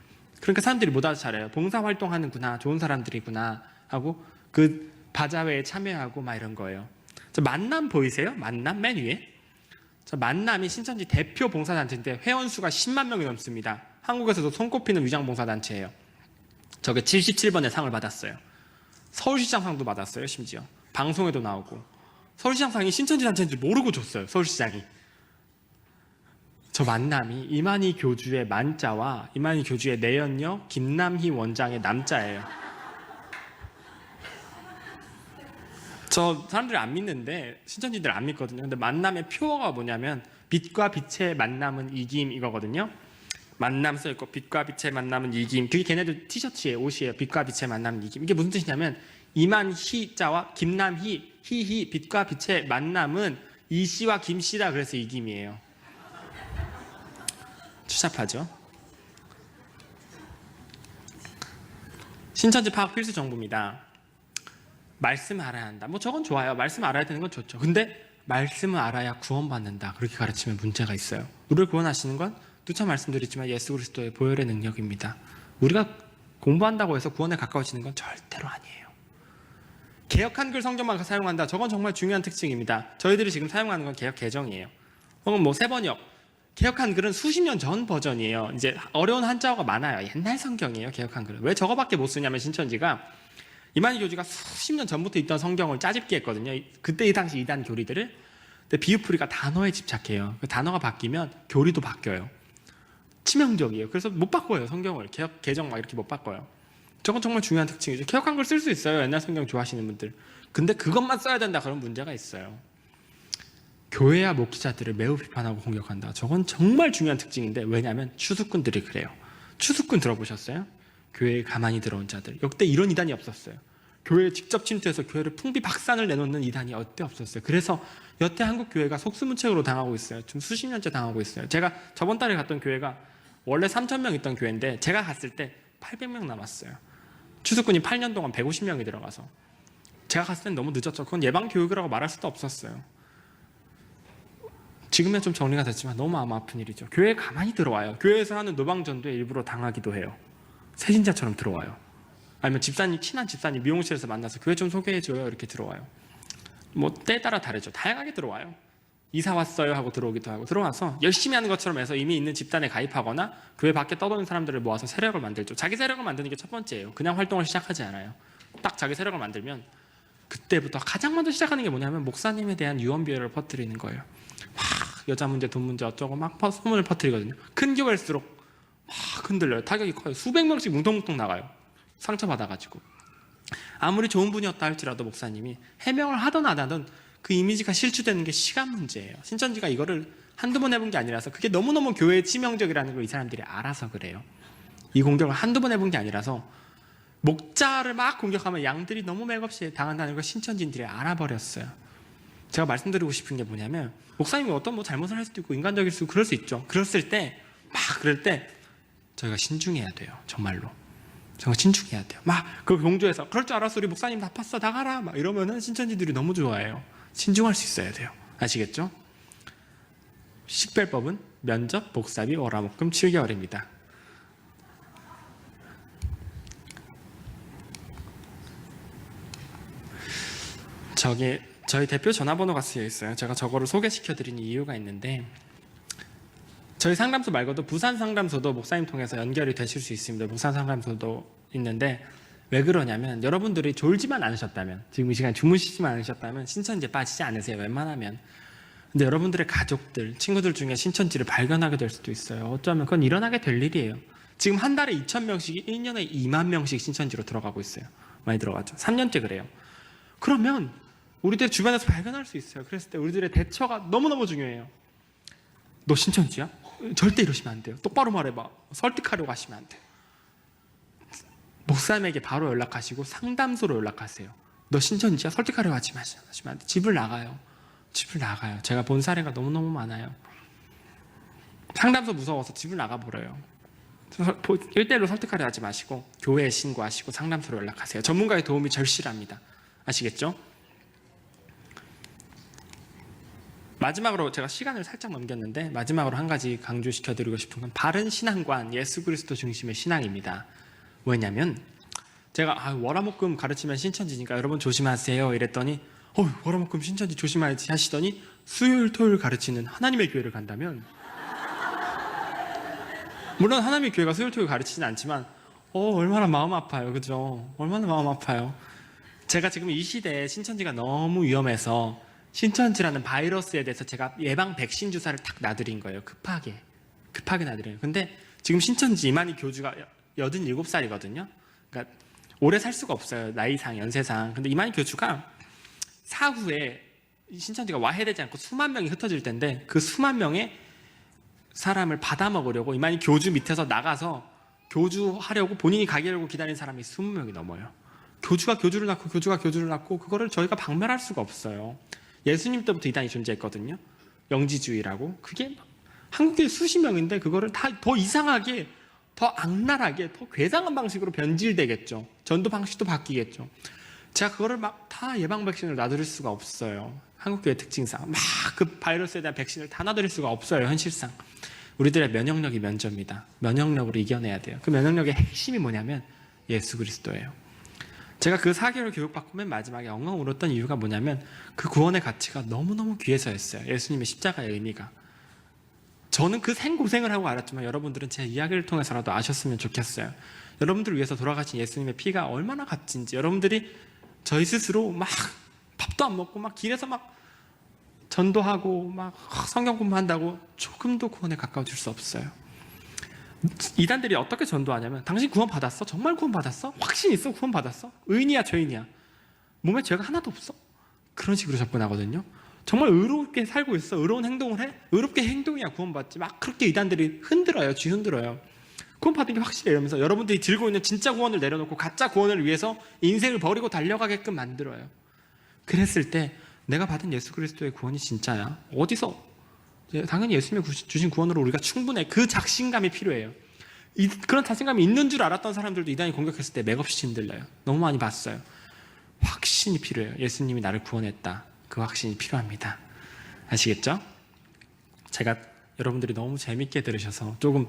그러니까 사람들이 못 알아차려요. 봉사활동하는구나, 좋은 사람들이구나 하고 그 바자회에 참여하고 막 이런 거예요. 저 만남 보이세요? 만남 맨 위에? 저 만남이 신천지 대표 봉사단체인데 회원수가 10만 명이 넘습니다. 한국에서도 손꼽히는 위장봉사단체예요. 저게 77번의 상을 받았어요. 서울시장 상도 받았어요. 심지어 방송에도 나오고. 서울시장 상이 신천지 단체인 줄 모르고 줬어요. 서울시장이. 저 만남이 이만희 교주의 만자와 이만희 교주의 내연녀 김남희 원장의 남자예요. 저 사람들이 안 믿는데 신천지들 안 믿거든요. 근데 만남의 표어가 뭐냐면 빛과 빛의 만남은 이김 이거거든요. 만남 써있고 빛과 빛의 만남은 이김. 그게 걔네들 티셔츠예요. 옷이에요. 빛과 빛의 만남은 이김. 이게 무슨 뜻이냐면 이만희자와 김남희 희희 빛과 빛의 만남은 이씨와 김씨다. 그래서 이김이에요. 추잡하죠? 신천지 파악 필수 정보입니다. 말씀 알아야 한다. 뭐 저건 좋아요. 말씀 알아야 되는 건 좋죠. 근데 말씀을 알아야 구원받는다. 그렇게 가르치면 문제가 있어요. 우리를 구원하시는 건 누차 말씀드렸지만 예수 그리스도의 보혈의 능력입니다. 우리가 공부한다고 해서 구원에 가까워지는 건 절대로 아니에요. 개역 한글 성경만 사용한다. 저건 정말 중요한 특징입니다. 저희들이 지금 사용하는 건 개역 개정이에요. 혹은 뭐 새번역. 개역 한글은 수십 년 전 버전이에요. 이제 어려운 한자어가 많아요. 옛날 성경이에요. 개역 한글은. 왜 저거밖에 못 쓰냐면 신천지가 이만희 교주가 수십 년 전부터 있던 성경을 짜집기 했거든요. 그때 이 당시 이단 교리들을. 근데 비유풀이가 단어에 집착해요. 그 단어가 바뀌면 교리도 바뀌어요. 치명적이에요. 그래서 못 바꿔요. 성경을. 개역 개정 막 이렇게 못 바꿔요. 저건 정말 중요한 특징이죠. 개역 한글 쓸 수 있어요. 옛날 성경 좋아하시는 분들. 근데 그것만 써야 된다. 그런 문제가 있어요. 교회와 목회자들을 매우 비판하고 공격한다. 저건 정말 중요한 특징인데 왜냐하면 추수꾼들이 그래요. 추수꾼 들어보셨어요? 교회에 가만히 들어온 자들. 역대 이런 이단이 없었어요. 교회에 직접 침투해서 교회를 풍비박산을 내놓는 이단이 여태 없었어요. 그래서 여태 한국 교회가 속수무책으로 당하고 있어요. 지금 수십 년째 당하고 있어요. 제가 저번 달에 갔던 교회가 원래 3,000명 있던 교회인데 제가 갔을 때 800명 남았어요. 추수꾼이 8년 동안 150명이 들어가서. 제가 갔을 땐 너무 늦었죠. 그건 예방교육이라고 말할 수도 없었어요. 지금은 좀 정리가 됐지만 너무 마음 아픈 일이죠. 교회에 가만히 들어와요. 교회에서 하는 노방전도에 일부러 당하기도 해요. 세신자처럼 들어와요. 아니면 집사님, 친한 집사님 미용실에서 만나서 교회 좀 소개해줘요. 이렇게 들어와요. 뭐 때에 따라 다르죠. 다양하게 들어와요. 이사 왔어요 하고 들어오기도 하고 들어와서 열심히 하는 것처럼 해서 이미 있는 집단에 가입하거나 교회 밖에 떠도는 사람들을 모아서 세력을 만들죠. 자기 세력을 만드는 게 첫 번째예요. 그냥 활동을 시작하지 않아요. 딱 자기 세력을 만들면 그때부터 가장 먼저 시작하는 게 뭐냐면 목사님에 대한 유언비어를 퍼뜨리는 거예요. 막 여자 문제, 돈 문제 어쩌고 막 소문을 퍼뜨리거든요. 큰 교회일수록 막 흔들려요. 타격이 커요. 수백 명씩 뭉텅뭉텅 나가요. 상처받아가지고. 아무리 좋은 분이었다 할지라도 목사님이 해명을 하든 안 하든 그 이미지가 실추되는 게 시간 문제예요. 신천지가 이거를 한두 번 해본 게 아니라서 그게 너무너무 교회에 치명적이라는 걸 이 사람들이 알아서 그래요. 이 공격을 한두 번 해본 게 아니라서 목자를 막 공격하면 양들이 너무 맥없이 당한다는 걸 신천지인들이 알아버렸어요. 제가 말씀드리고 싶은 게 뭐냐면 목사님이 어떤 뭐 잘못을 할 수도 있고 인간적일 수 있고 그럴 수 있죠. 그럴 때 저희가 신중해야 돼요. 정말로. 정말 신중해야 돼요. 막 그 공조해서 그럴 줄 알았어 우리 목사님 나빴어 나가라 막 이러면은 신천지들이 너무 좋아해요. 신중할 수 있어야 돼요. 아시겠죠? 식별법은 면접, 복사비, 월화목금 7개월입니다. 저희 대표 전화번호가 쓰여 있어요. 제가 저거를 소개시켜드리는 이유가 있는데 저희 상담소 말고도 부산 상담소도 목사님 통해서 연결이 되실 수 있습니다. 부산 상담소도 있는데 왜 그러냐면 여러분들이 졸지만 않으셨다면 지금 이 시간 주무시지만 않으셨다면 신천지에 빠지지 않으세요. 웬만하면. 근데 여러분들의 가족들, 친구들 중에 신천지를 발견하게 될 수도 있어요. 어쩌면 그건 일어나게 될 일이에요. 지금 한 달에 2,000명씩이 1년에 2만 명씩 신천지로 들어가고 있어요. 많이 들어가죠. 3년째 그래요. 그러면 우리들 주변에서 발견할 수 있어요. 그랬을 때 우리들의 대처가 너무너무 중요해요. 너 신천지야? 절대 이러시면 안 돼요. 똑바로 말해봐. 설득하려고 하시면 안 돼요. 목사님에게 바로 연락하시고 상담소로 연락하세요. 너 신천지야? 설득하려고 하시면 안 돼요. 집을 나가요. 제가 본 사례가 너무너무 많아요. 상담소 무서워서 집을 나가버려요. 1대1로 설득하려 하지 마시고 교회에 신고하시고 상담소로 연락하세요. 전문가의 도움이 절실합니다. 아시겠죠? 마지막으로 제가 시간을 살짝 넘겼는데 마지막으로 한 가지 강조시켜드리고 싶은 건 바른 신앙관, 예수 그리스도 중심의 신앙입니다. 왜냐면 제가 월화목금 가르치면 신천지니까 여러분 조심하세요 이랬더니 월화목금 신천지 조심하지 하시더니 수요일 토요일 가르치는 하나님의 교회를 간다면 물론 하나님의 교회가 수요일 토요일 가르치진 않지만 얼마나 마음 아파요. 그죠? 얼마나 마음 아파요. 제가 지금 이 시대에 신천지가 너무 위험해서 신천지라는 바이러스에 대해서 제가 예방 백신 주사를 탁 놔드린 거예요. 급하게 놔드려요. 근데 지금 신천지 이만희 교주가 87살이거든요. 그러니까 오래 살 수가 없어요. 나이상, 연세상. 근데 이만희 교주가 사후에 신천지가 와해되지 않고 수만 명이 흩어질 텐데 그 수만 명의 사람을 받아먹으려고 이만희 교주 밑에서 나가서 교주하려고 본인이 가게려고 기다린 사람이 20명이 넘어요. 교주가 교주를 낳고 그거를 저희가 박멸할 수가 없어요. 예수님 때부터 이단이 존재했거든요. 영지주의라고. 그게 한국에 수십 명인데 그거를 다 더 이상하게, 더 악랄하게, 더 괴상한 방식으로 변질되겠죠. 전도 방식도 바뀌겠죠. 제가 그거를 막 다 예방 백신을 놔드릴 수가 없어요. 한국교회 특징상 막 그 바이러스에 대한 백신을 다 놔드릴 수가 없어요. 현실상 우리들의 면역력이 면조입니다. 면역력으로 이겨내야 돼요. 그 면역력의 핵심이 뭐냐면 예수 그리스도예요. 제가 그 4개월 교육받고 맨 마지막에 엉엉 울었던 이유가 뭐냐면 그 구원의 가치가 너무너무 귀해서였어요. 예수님의 십자가의 의미가. 저는 그 생고생을 하고 알았지만 여러분들은 제 이야기를 통해서라도 아셨으면 좋겠어요. 여러분들을 위해서 돌아가신 예수님의 피가 얼마나 값진지, 여러분들이 저희 스스로 막 밥도 안 먹고 막 길에서 막 전도하고 막 성경 공부한다고 조금도 구원에 가까워질 수 없어요. 이단들이 어떻게 전도하냐면 당신 구원 받았어? 정말 구원 받았어? 확신 있어? 구원 받았어? 의인이야 죄인이야? 몸에 죄가 하나도 없어? 그런 식으로 접근하거든요. 정말 의롭게 살고 있어? 의로운 행동을 해? 의롭게 행동이야 구원받지. 막 그렇게 이단들이 흔들어요. 쥐흔들어요. 구원받은 게 확실해 이러면서 여러분들이 들고 있는 진짜 구원을 내려놓고 가짜 구원을 위해서 인생을 버리고 달려가게끔 만들어요. 그랬을 때 내가 받은 예수 그리스도의 구원이 진짜야? 어디서? 당연히 예수님이 주신 구원으로 우리가 충분해. 그 자신감이 필요해요. 그런 자신감이 있는 줄 알았던 사람들도 이단이 공격했을 때 맥없이 흔들려요. 너무 많이 봤어요. 확신이 필요해요. 예수님이 나를 구원했다. 그 확신이 필요합니다. 아시겠죠? 제가 여러분들이 너무 재밌게 들으셔서 조금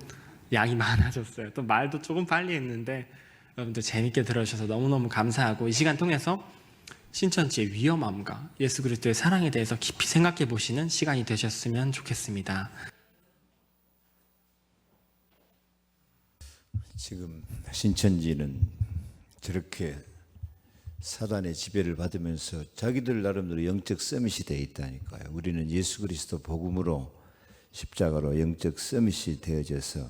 양이 많아졌어요. 또 말도 조금 빨리 했는데 여러분들 재밌게 들어주셔서 너무너무 감사하고 이 시간 통해서 신천지의 위험함과 예수 그리스도의 사랑에 대해서 깊이 생각해 보시는 시간이 되셨으면 좋겠습니다. 지금 신천지는 저렇게 사단의 지배를 받으면서 자기들 나름대로 영적 서밋이 되어 있다니까요. 우리는 예수 그리스도 복음으로 십자가로 영적 서밋이 되어져서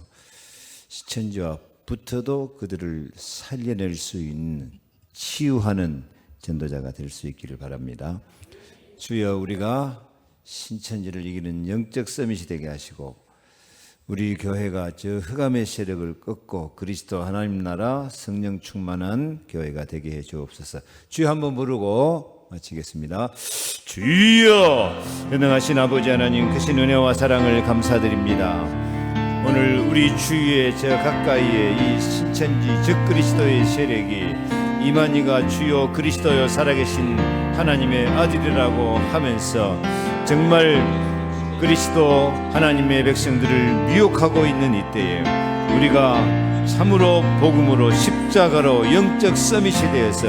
신천지와 붙어도 그들을 살려낼 수 있는 치유하는 전도자가 될 수 있기를 바랍니다. 주여 우리가 신천지를 이기는 영적 서밋이 되게 하시고 우리 교회가 저 흑암의 세력을 꺾고 그리스도 하나님 나라 성령 충만한 교회가 되게 해 주옵소서. 주여 한번 부르고 마치겠습니다. 주여 연능하신 아버지 하나님 크신 은혜와 사랑을 감사드립니다. 오늘 우리 주위에 저 가까이에 이 신천지 적 그리스도의 세력이 이만희가 주여 그리스도여 살아계신 하나님의 아들이라고 하면서 정말 그리스도 하나님의 백성들을 미혹하고 있는 이때에 우리가 참으로 복음으로 십자가로 영적 서밋이 되어서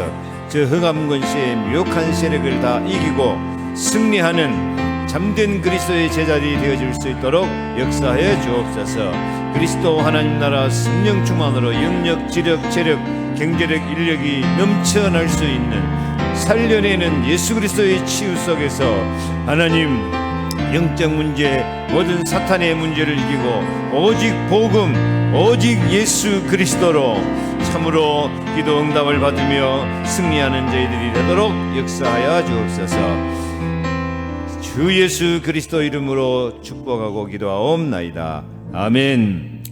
저 흑암 권세의 미혹한 세력을 다 이기고 승리하는 참된 그리스도의 제자들이 되어질 수 있도록 역사해 주옵소서. 그리스도 하나님 나라 성령 충만으로 영력, 지력, 체력, 경제력, 인력이 넘쳐날 수 있는 살려내는 예수 그리스도의 치유 속에서 하나님 영적 문제, 모든 사탄의 문제를 이기고 오직 복음, 오직 예수 그리스도로 참으로 기도 응답을 받으며 승리하는 저희들이 되도록 역사하여 주옵소서. 주 예수 그리스도 이름으로 축복하고 기도하옵나이다. 아멘.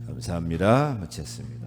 감사합니다. 마쳤습니다.